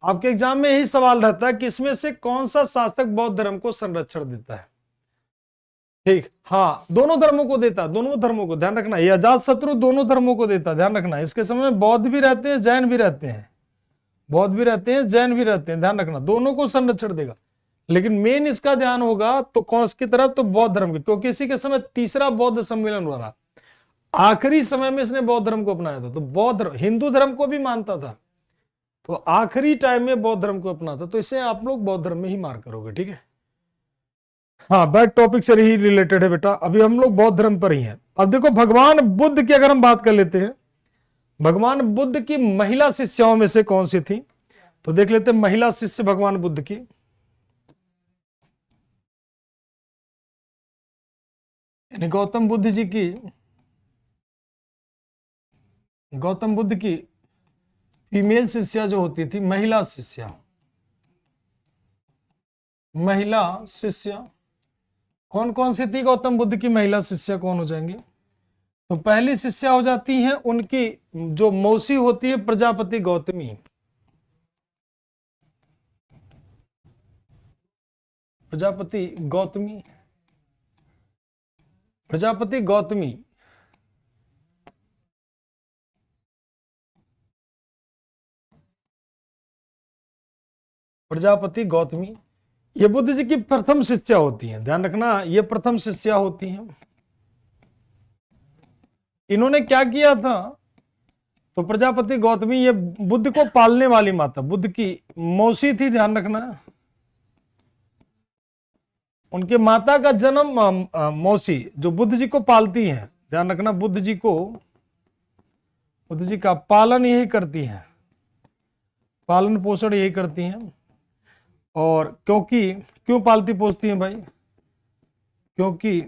आपके एग्जाम में यही सवाल रहता है कि इसमें से कौन सा शासक बौद्ध धर्म को संरक्षण देता है। ठीक, हाँ दोनों धर्मों को देता, दोनों धर्मों को ध्यान रखना, ये अजातशत्रु दोनों धर्मों को देता, ध्यान रखना। इसके समय में बौद्ध भी रहते हैं, जैन भी रहते हैं, बौद्ध भी रहते हैं, जैन भी रहते हैं, ध्यान रखना, दोनों को संरक्षण देगा। लेकिन मेन इसका ध्यान होगा तो कौन की तरफ? तो बौद्ध धर्म की, क्योंकि इसी के समय तीसरा बौद्ध सम्मेलन हो रहा, आखिरी समय में इसने बौद्ध धर्म को अपनाया था। तो बौद्ध धर्म हिंदू धर्म को भी मानता था, तो आखिरी टाइम में बौद्ध धर्म को अपनाता, तो इसे आप लोग बौद्ध धर्म में ही मार करोगे। ठीक है, हाँ बैक टॉपिक से ही रिलेटेड है बेटा, अभी हम लोग बौद्ध धर्म पर ही हैं। अब देखो भगवान बुद्ध की अगर हम बात कर लेते हैं, भगवान बुद्ध की महिला शिष्याओं में से कौन सी थी? तो देख लेते हैं महिला शिष्य भगवान बुद्ध की। यानी गौतम बुद्ध जी की, गौतम बुद्ध की फीमेल शिष्या जो होती थी, महिला शिष्या, महिला शिष्या कौन कौन सी थी? गौतम बुद्ध की महिला शिष्या कौन हो जाएंगे? तो पहली शिष्या हो जाती है उनकी जो मौसी होती है, प्रजापति गौतमी। प्रजापति गौतमी, प्रजापति गौतमी। प्रजापति गौतमी ये बुद्ध जी की प्रथम शिष्या होती हैं, ध्यान रखना, ये प्रथम शिष्या होती हैं। इन्होंने क्या किया था? तो प्रजापति गौतमी ये बुद्ध को पालने वाली माता, बुद्ध की मौसी थी, ध्यान रखना। उनके माता का जन्म मौसी जो बुद्ध जी को पालती हैं, ध्यान रखना, बुद्ध जी को, बुद्ध जी का पालन यही करती हैं, पालन पोषण यही करती हैं। और क्योंकि क्यों पालती पोसती हैं भाई? क्योंकि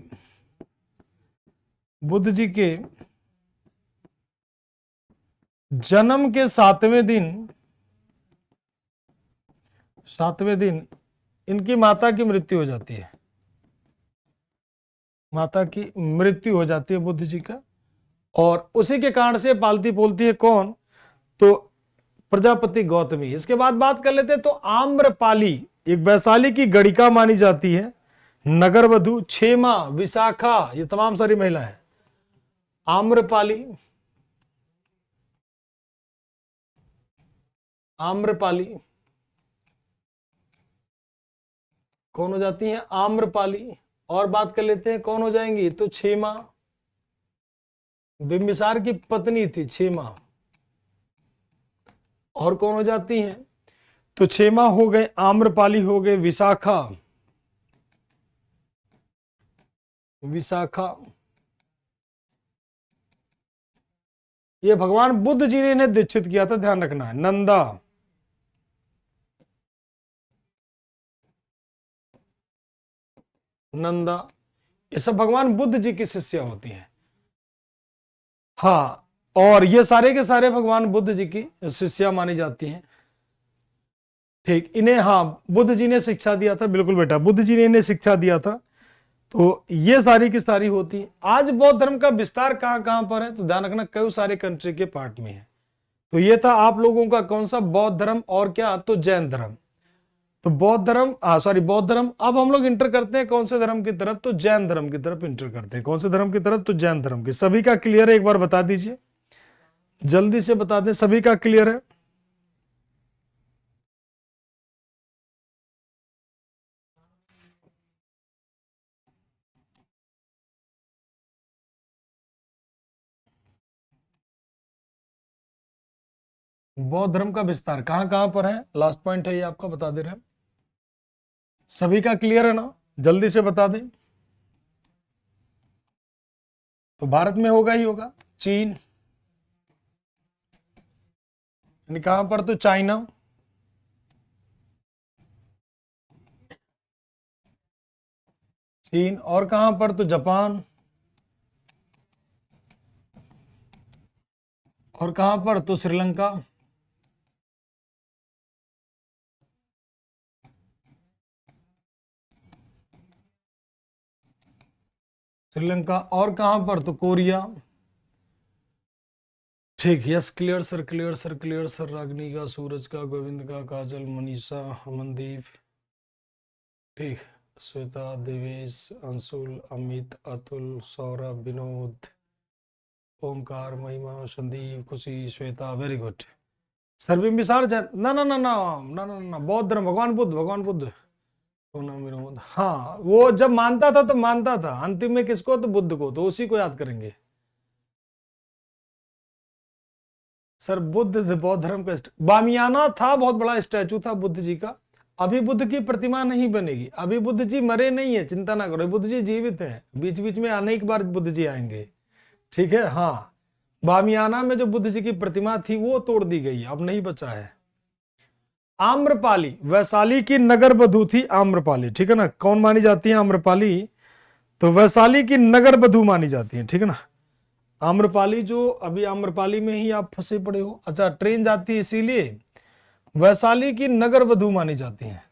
बुद्ध जी के जन्म के 7वें दिन, 7वें दिन इनकी माता की मृत्यु हो जाती है, माता की मृत्यु हो जाती है बुद्ध जी का, और उसी के कारण से पालती पोलती है कौन? तो प्रजापति गौतमी। इसके बाद बात कर लेते हैं तो आम्रपाली एक वैशाली की गणिका मानी जाती है, नगरवधु, क्षेमा, विशाखा, ये तमाम सारी महिला है। आम्रपाली, आम्रपाली कौन हो जाती है? आम्रपाली। और बात कर लेते हैं कौन हो जाएंगी? तो क्षेमा, बिंबिसार की पत्नी थी क्षेमा। और कौन हो जाती हैं? तो क्षेमा हो गए, आम्रपाली हो गए, विशाखा, विशाखा ये भगवान बुद्ध जी ने इन्हें दीक्षित किया था, ध्यान रखना है। नंदा, नंदा ये सब भगवान बुद्ध जी की शिष्या होती हैं। हाँ, और ये सारे के सारे भगवान बुद्ध जी की शिष्या मानी जाती हैं। ठीक, इन्हें हाँ बुद्ध जी ने शिक्षा दिया था, बिल्कुल बेटा, बुद्ध जी ने इन्हें शिक्षा दिया था। तो ये सारी की सारी होती है। आज बौद्ध धर्म का विस्तार कहां कहां पर है? तो ध्यान रखना, कई सारे कंट्री के पार्ट में है। तो ये था आप लोगों का कौन सा? बौद्ध धर्म और क्या? तो जैन धर्म। तो बौद्ध धर्म, सॉरी बौद्ध धर्म। अब हम लोग इंटर करते हैं कौन से धर्म की तरफ? तो जैन धर्म की तरफ इंटर करते हैं। कौन से धर्म की तरफ? तो जैन धर्म की। सभी का क्लियर है? एक बार बता दीजिए, जल्दी से बता दें, सभी का क्लियर है? बौद्ध धर्म का विस्तार कहाँ कहाँ पर है, लास्ट पॉइंट है ये आपका, बता दे रहे हैं। सभी का क्लियर है ना, जल्दी से बता दें। तो भारत में होगा ही होगा, चीन, यानी कहां पर, तो चाइना, चीन, और कहां पर, तो जापान, और कहां पर, तो श्रीलंका, श्रीलंका, और कहां पर, तो कोरिया। ठीक, yes, clear sir, clear sir, clear sir. Ragini का, सूरज का, गोविंद का, काजल, मनीषा, अमनदीप, ठीक, श्वेता, देवेश, अंशुल, अमित, अतुल, सौरभ, विनोद, ओमकार, महिमा, संदीप, खुशी, Shweta, very good sir. Bimbisara Jain, ना ना ना ना ना ना ना, बौद्ध धर्म, भगवान बुद्ध, भगवान बुद्ध, सोना विनोद, हाँ वो जब मानता था तो मानता था, अंतिम में किसको, तो बुद्ध को, तो उसी को याद करेंगे सर। बुद्ध बौद्ध धर्म का बामियाना था, बहुत बड़ा स्टैचू था बुद्ध जी का। अभी बुद्ध की प्रतिमा नहीं बनेगी, अभी बुद्ध जी मरे नहीं है, चिंता ना करो, बुद्ध जी जीवित हैं, बीच बीच में अनेक बार बुद्ध जी आएंगे, ठीक है। हाँ, बामियाना में जो बुद्ध जी की प्रतिमा थी वो तोड़ दी गई, अब नहीं बचा है। आम्रपाली, वैशाली की नगर वधू थी आम्रपाली, ठीक है ना। कौन मानी जाती है आम्रपाली, तो वैशाली की नगर वधू मानी जाती है, ठीक है ना। आम्रपाली, जो अभी आम्रपाली में ही आप फंसे पड़े हो, अच्छा ट्रेन जाती है इसीलिए वैशाली की नगर वधू मानी जाती है,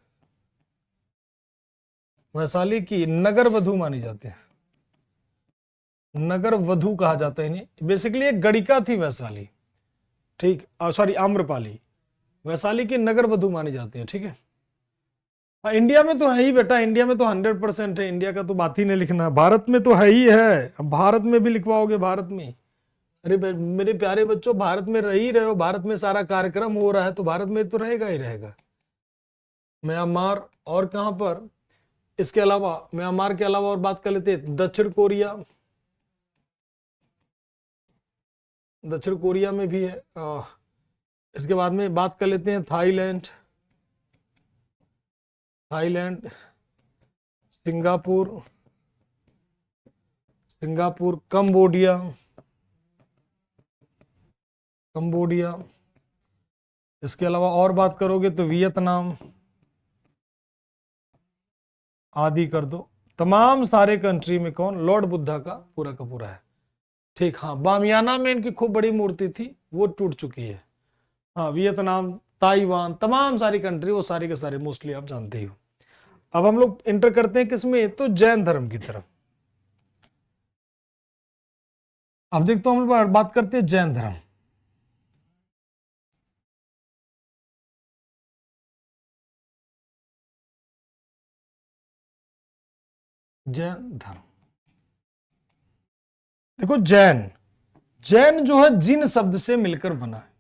वैशाली की नगर वधू मानी जाती है, नगर वधू कहा जाता है इन्हें। बेसिकली एक गणिका थी वैशाली, ठीक, सॉरी आम्रपाली, वैशाली की नगर वधू मानी जाती है, ठीक है। हाँ, इंडिया में तो है ही बेटा, इंडिया में तो 100% है, इंडिया का तो बात ही नहीं लिखना, भारत में तो है ही है, अब भारत में भी लिखवाओगे भारत में। अरे मेरे प्यारे बच्चों, भारत में रह ही रहे हो, भारत में सारा कार्यक्रम हो रहा है तो भारत में तो रहेगा ही रहेगा। म्यांमार, और कहां पर, इसके अलावा म्यांमार के अलावा और बात कर लेते हैं, दक्षिण कोरिया, दक्षिण कोरिया में भी है। इसके बाद में बात कर लेते हैं Thailand, Thailand, Singapore, Singapore, Cambodia, Cambodia, इसके अलावा और बात करोगे तो वियतनाम आदि कर दो। तमाम सारे कंट्री में कौन, लॉर्ड बुद्धा का पूरा है, ठीक। हाँ, बामियाना में इनकी खूब बड़ी मूर्ति थी, वो टूट चुकी है। हाँ, वियतनाम, ताइवान, तमाम सारी कंट्री, वो सारे के सारे मोस्टली आप जानते ही हो। अब हम लोग इंटर करते हैं किसमें, तो जैन धर्म की तरफ। अब देखते हम लोग बात करते हैं जैन धर्म। जैन धर्म, देखो जैन, जैन जो है जिन शब्द से मिलकर बना है,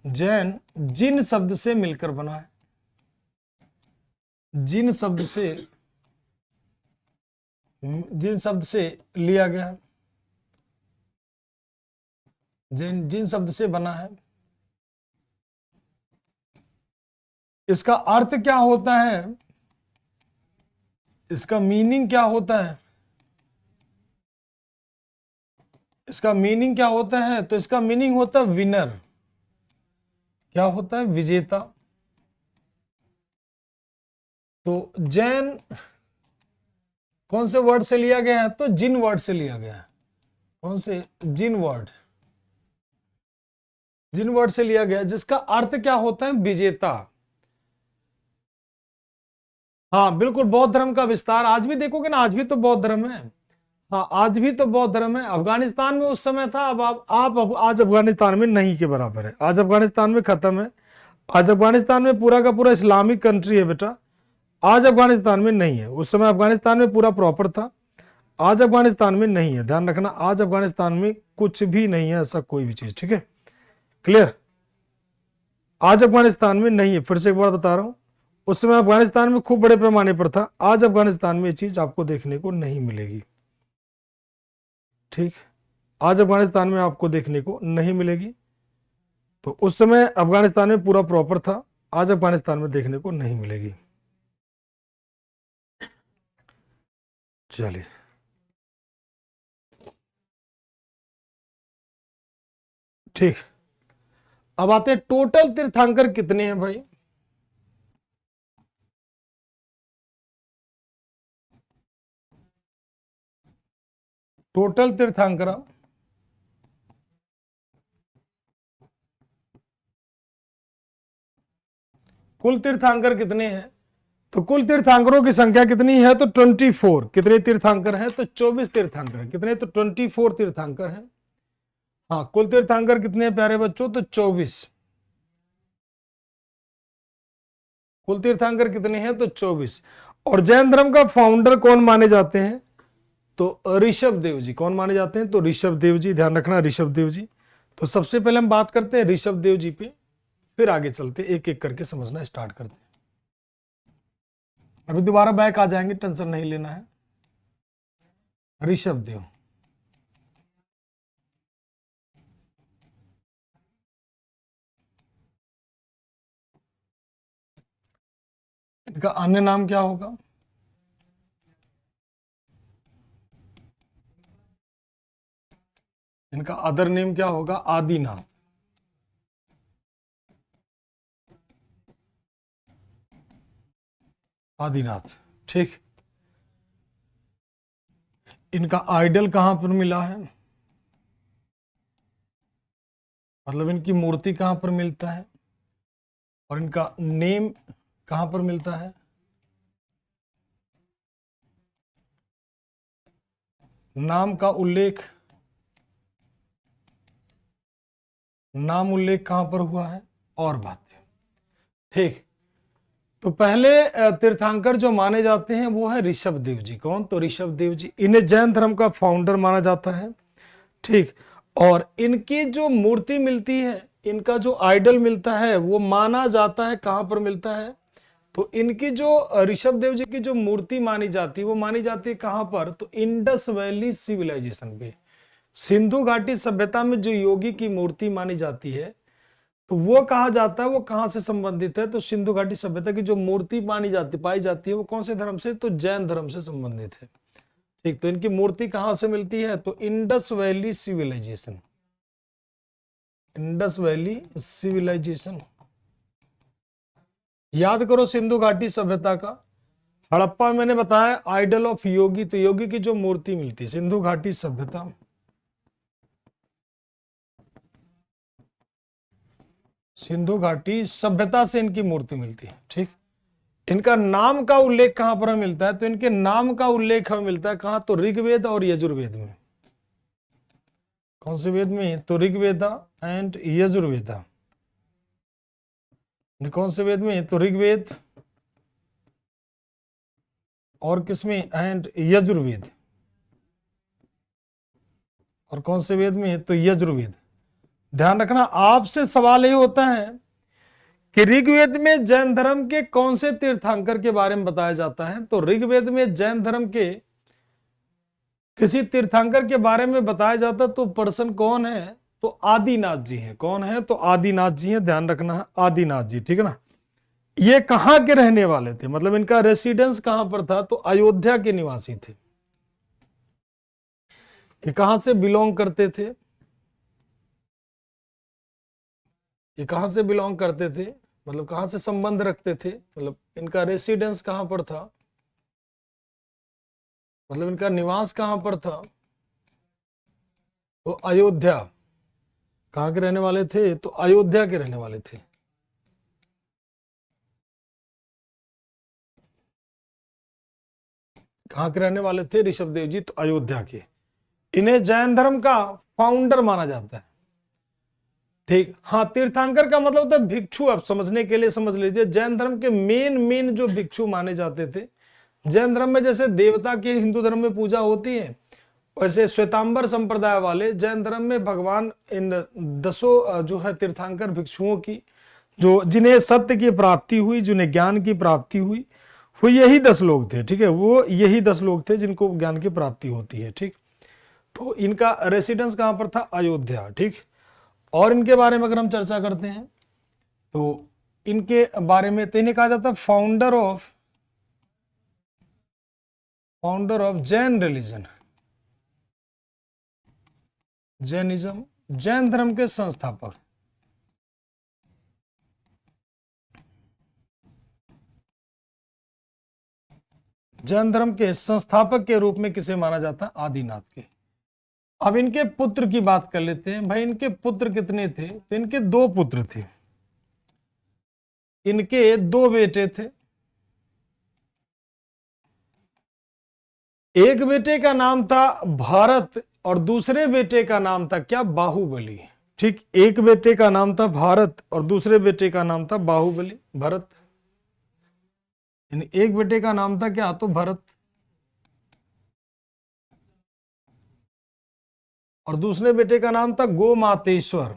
जैन जिन शब्द से मिलकर बना है, जिन शब्द से, जिन शब्द से लिया गया है, जिन जिन शब्द से बना है। इसका अर्थ क्या होता है, इसका मीनिंग क्या होता है, इसका मीनिंग क्या होता है, तो इसका मीनिंग होता है विनर, क्या होता है, विजेता। तो जैन कौन से वर्ड से लिया गया है, तो जिन वर्ड से लिया गया है, कौन से, जिन वर्ड, जिन वर्ड से लिया गया, जिसका अर्थ क्या होता है, विजेता। हाँ बिल्कुल, बौद्ध धर्म का विस्तार, आज भी देखोगे ना, आज भी तो बौद्ध धर्म है। हाँ, आज भी तो बौद्ध धर्म है। अफगानिस्तान में उस समय था, अब आज अफगानिस्तान में नहीं के बराबर है, आज अफगानिस्तान में खत्म है। आज अफगानिस्तान में पूरा का पूरा इस्लामिक कंट्री है बेटा, आज अफगानिस्तान में नहीं है, उस समय अफगानिस्तान में पूरा प्रॉपर था, आज अफगानिस्तान में नहीं है, ध्यान रखना, आज अफगानिस्तान में कुछ भी नहीं है ऐसा कोई भी चीज, ठीक है, क्लियर। आज अफगानिस्तान में नहीं है, फिर से एक बार बता रहा हूं, उस समय अफगानिस्तान में खूब बड़े पैमाने पर था, आज अफगानिस्तान में ये चीज आपको देखने को नहीं मिलेगी, ठीक, आज अफगानिस्तान में आपको देखने को नहीं मिलेगी। तो उस समय अफगानिस्तान में पूरा प्रॉपर था, आज अफगानिस्तान में देखने को नहीं मिलेगी। चलिए ठीक, अब आते हैं टोटल तीर्थंकर कितने हैं भाई। टोटल तीर्थंकर, कुल तीर्थंकर कितने हैं, तो कुल तीर्थंकरों की संख्या कितनी है, तो 24। कितने तीर्थंकर हैं, तो 24 तीर्थंकर हैं। कितने, तो 24 तीर्थंकर हैं। हाँ, कुल तीर्थंकर कितने हैं प्यारे बच्चों, तो 24। कुल तीर्थंकर कितने हैं, तो 24। और जैन धर्म का फाउंडर कौन माने जाते हैं, तो ऋषभ देव जी। कौन माने जाते हैं, तो ऋषभ देव जी, ध्यान रखना ऋषभ देव जी। तो सबसे पहले हम बात करते हैं ऋषभ देव जी पे, फिर आगे चलते एक एक करके समझना स्टार्ट करते हैं। अभी दोबारा बैक आ जाएंगे, टेंशन नहीं लेना है। ऋषभ देव, इनका अन्य नाम क्या होगा, इनका अदर नेम क्या होगा, आदिनाथ। आदिनाथ, ठीक। इनका आइडल कहां पर मिला है, मतलब इनकी मूर्ति कहां पर मिलता है, और इनका नेम कहां पर मिलता है, नाम का उल्लेख, नाम उल्लेख कहां पर हुआ है, और बात, ठीक। तो पहले तीर्थंकर जो माने जाते हैं वो है ऋषभ देव जी। कौन, तो ऋषभ देव जी। इन्हें जैन धर्म का फाउंडर माना जाता है, ठीक। और इनकी जो मूर्ति मिलती है, इनका जो आइडल मिलता है, वो माना जाता है कहां पर मिलता है, तो इनकी जो ऋषभ देव जी की जो मूर्ति मानी जाती है, वो मानी जाती है कहां पर, तो इंडस वैली सिविलाइजेशन पे, सिंधु घाटी सभ्यता में जो योगी की मूर्ति मानी जाती है, तो वो कहा जाता है, वो कहां से संबंधित है, तो सिंधु घाटी सभ्यता की जो मूर्ति पाई जाती है, वो कौन से धर्म से, तो जैन धर्म से संबंधित है, ठीक। तो इनकी मूर्ति कहां से मिलती है, तो Indus valley civilisation, Indus valley civilisation. याद करो सिंधु घाटी सभ्यता का, हड़प्पा में मैंने बताया आइडल ऑफ योगी, तो योगी की जो मूर्ति मिलती है, सिंधु घाटी सभ्यता, सिंधु घाटी सभ्यता से इनकी मूर्ति मिलती है, ठीक। इनका नाम का उल्लेख कहां पर मिलता है, तो इनके नाम का उल्लेख हमें मिलता है कहां, तो ऋग्वेद और यजुर्वेद में। कौन से वेद में, तो ऋग्वेदा एंड यजुर्वेदा। कौन से वेद में, तो ऋग्वेद, और किसमें, एंड यजुर्वेद। और कौन से वेद में, तो यजुर्वेद। ध्यान रखना, आपसे सवाल ये होता है कि ऋग्वेद में जैन धर्म के कौन से तीर्थंकर के बारे में बताया जाता है, तो ऋग्वेद में जैन धर्म के किसी तीर्थंकर के बारे में बताया जाता, तो पर्सन कौन है, तो आदिनाथ जी हैं। कौन है, तो आदिनाथ जी हैं, ध्यान रखना है, आदिनाथ जी, ठीक है ना। ये कहां के रहने वाले थे, मतलब इनका रेसिडेंस कहां पर था, तो अयोध्या के निवासी थे। ये कहां से बिलोंग करते थे, ये कहां से बिलोंग करते थे, मतलब कहां से संबंध रखते थे, मतलब इनका रेसिडेंस कहां पर था, मतलब इनका निवास कहां पर था, तो अयोध्या। कहां के रहने वाले थे, तो अयोध्या के रहने वाले थे। कहां के रहने वाले थे ऋषभ देव जी, तो अयोध्या के। इन्हें जैन धर्म का फाउंडर माना जाता है, ठीक। हाँ, तीर्थंकर का मतलब होता है भिक्षु। आप समझने के लिए समझ लीजिए, जैन धर्म के मेन जो भिक्षु माने जाते थे, जैन धर्म में जैसे देवता की हिंदू धर्म में पूजा होती है, वैसे श्वेतांबर संप्रदाय वाले जैन धर्म में भगवान इन 10 जो है तीर्थंकर भिक्षुओं की, जो जिन्हें सत्य की प्राप्ति हुई, जिन्हें ज्ञान की प्राप्ति हुई, वो यही 10 लोग थे, ठीक है। वो यही 10 लोग थे जिनको ज्ञान की प्राप्ति होती है, ठीक। तो इनका रेसिडेंस कहां पर था, अयोध्या, ठीक। और इनके बारे में अगर हम चर्चा करते हैं तो इनके बारे में तो इन्हें कहा जाता है founder of Jain religion, Jainism, Jain धर्म के संस्थापक। जैन धर्म के संस्थापक के रूप में किसे माना जाता है? आदिनाथ के। अब इनके पुत्र की बात कर लेते हैं। भाई इनके पुत्र कितने थे? तो इनके 2 पुत्र थे, इनके 2 बेटे थे। एक बेटे का नाम था भारत और दूसरे बेटे का नाम था क्या? बाहुबली। ठीक, एक बेटे का नाम था भारत और दूसरे बेटे का नाम था बाहुबली, भरत। एक बेटे का नाम था क्या? तो भरत, और दूसरे बेटे का नाम था गोमातेश्वर।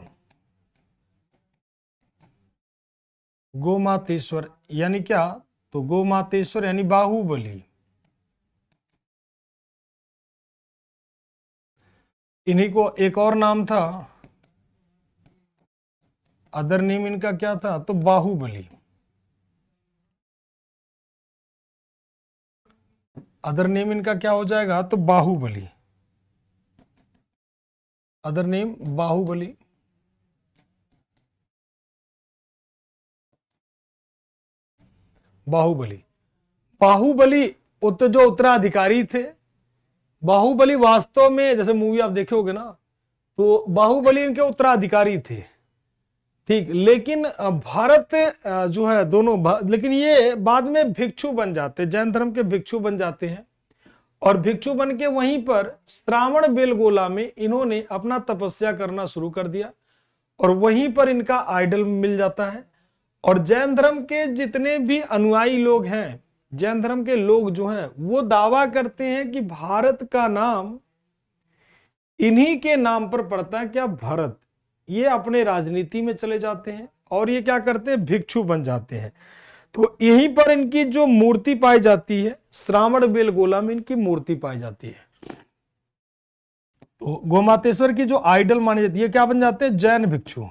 गोमातेश्वर यानी क्या? तो गोमातेश्वर यानी बाहुबली। इन्हीं को एक और नाम था, अदर नेम इनका क्या था? तो बाहुबली। अदर नेम इनका क्या हो जाएगा? तो बाहुबली। Other name Bahubali. बाहुबली, बाहुबली जो उत्तराधिकारी थे। बाहुबली वास्तव में, जैसे मूवी आप देखे होगे ना, तो बाहुबली इनके उत्तराधिकारी थे। ठीक, लेकिन भारत जो है दोनों लेकिन ये बाद में भिक्षु बन जाते, जैन धर्म के भिक्षु बन जाते हैं। और भिक्षु बन के वहीं पर श्रावण बेलगोला में इन्होंने अपना तपस्या करना शुरू कर दिया और वहीं पर इनका आइडल मिल जाता है। और जैन धर्म के जितने भी अनुयायी लोग हैं, जैन धर्म के लोग जो हैं, वो दावा करते हैं कि भारत का नाम इन्हीं के नाम पर पड़ता है क्या? भरत। ये अपने राजनीति में चले जाते हैं और ये क्या करते हैं? भिक्षु बन जाते हैं। तो यहीं पर इनकी जो मूर्ति पाई जाती है, श्रावण बेलगोला में इनकी मूर्ति पाई जाती है। तो गोमातेश्वर की जो आइडल मानी जाती है, क्या बन जाते हैं? जैन भिक्षु।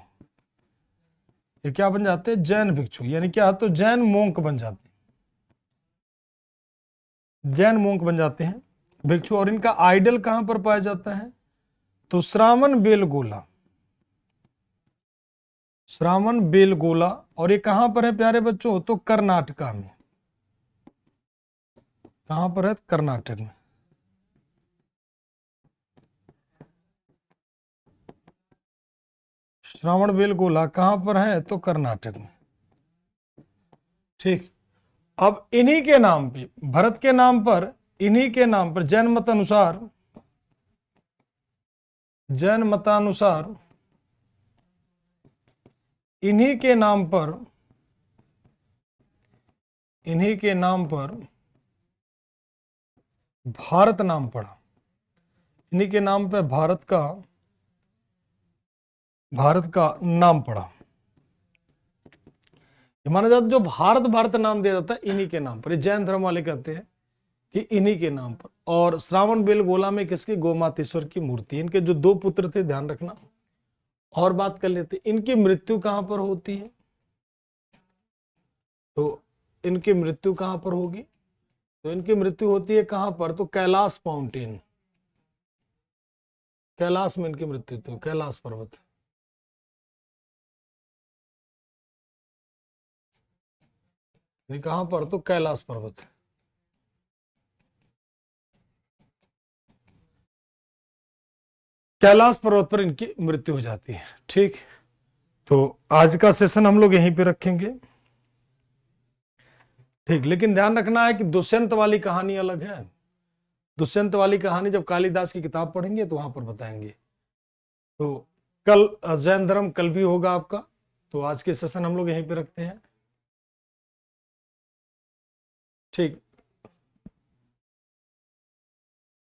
ये क्या बन जाते हैं? जैन भिक्षु। यानी क्या? तो जैन मोंक बन जाते हैं, जैन मोंक बन जाते हैं भिक्षु। और इनका आइडल कहां पर पाया जाता है? तो श्रावण बेलगोला, श्रावण बेलगोला। और ये कहां पर है प्यारे बच्चों? तो कर्नाटका में। कहां पर है? कर्नाटक में। श्रावण बेलगोला कहां पर है? तो कर्नाटक में। ठीक, अब इन्हीं के नाम पे, भरत के नाम पर, इन्हीं के नाम पर जैन मतानुसार, जैन मतानुसार इन्हीं के नाम पर, इन्हीं के नाम पर भारत नाम पड़ा। इन्हीं के नाम पे भारत का नाम पड़ा। माना जाता जो भारत भारत नाम दिया जाता है इन्हीं के नाम पर। जैन धर्म वाले कहते हैं कि इन्हीं के नाम पर। और श्रावण बेलगोला में किसकी? गोमातेश्वर की मूर्ति। इनके जो 2 पुत्र थे, ध्यान रखना। और बात कर लेते, इनकी मृत्यु कहां पर होती है? तो इनकी मृत्यु कहां पर होगी? तो इनकी मृत्यु होती है कहां पर? तो कैलाश माउंटेन, कैलाश में इनकी मृत्यु होती है, कैलाश पर्वत। कहां पर? तो कैलाश पर्वत। कैलाश पर्वत पर इनकी मृत्यु हो जाती है। ठीक, तो आज का सेशन हम लोग यहीं पे रखेंगे। ठीक, लेकिन ध्यान रखना है कि दुष्यंत वाली कहानी अलग है। दुष्यंत वाली कहानी जब कालिदास की किताब पढ़ेंगे तो वहां पर बताएंगे। तो कल जैन धर्म कल भी होगा आपका। तो आज के सेशन हम लोग यहीं पे रखते हैं। ठीक।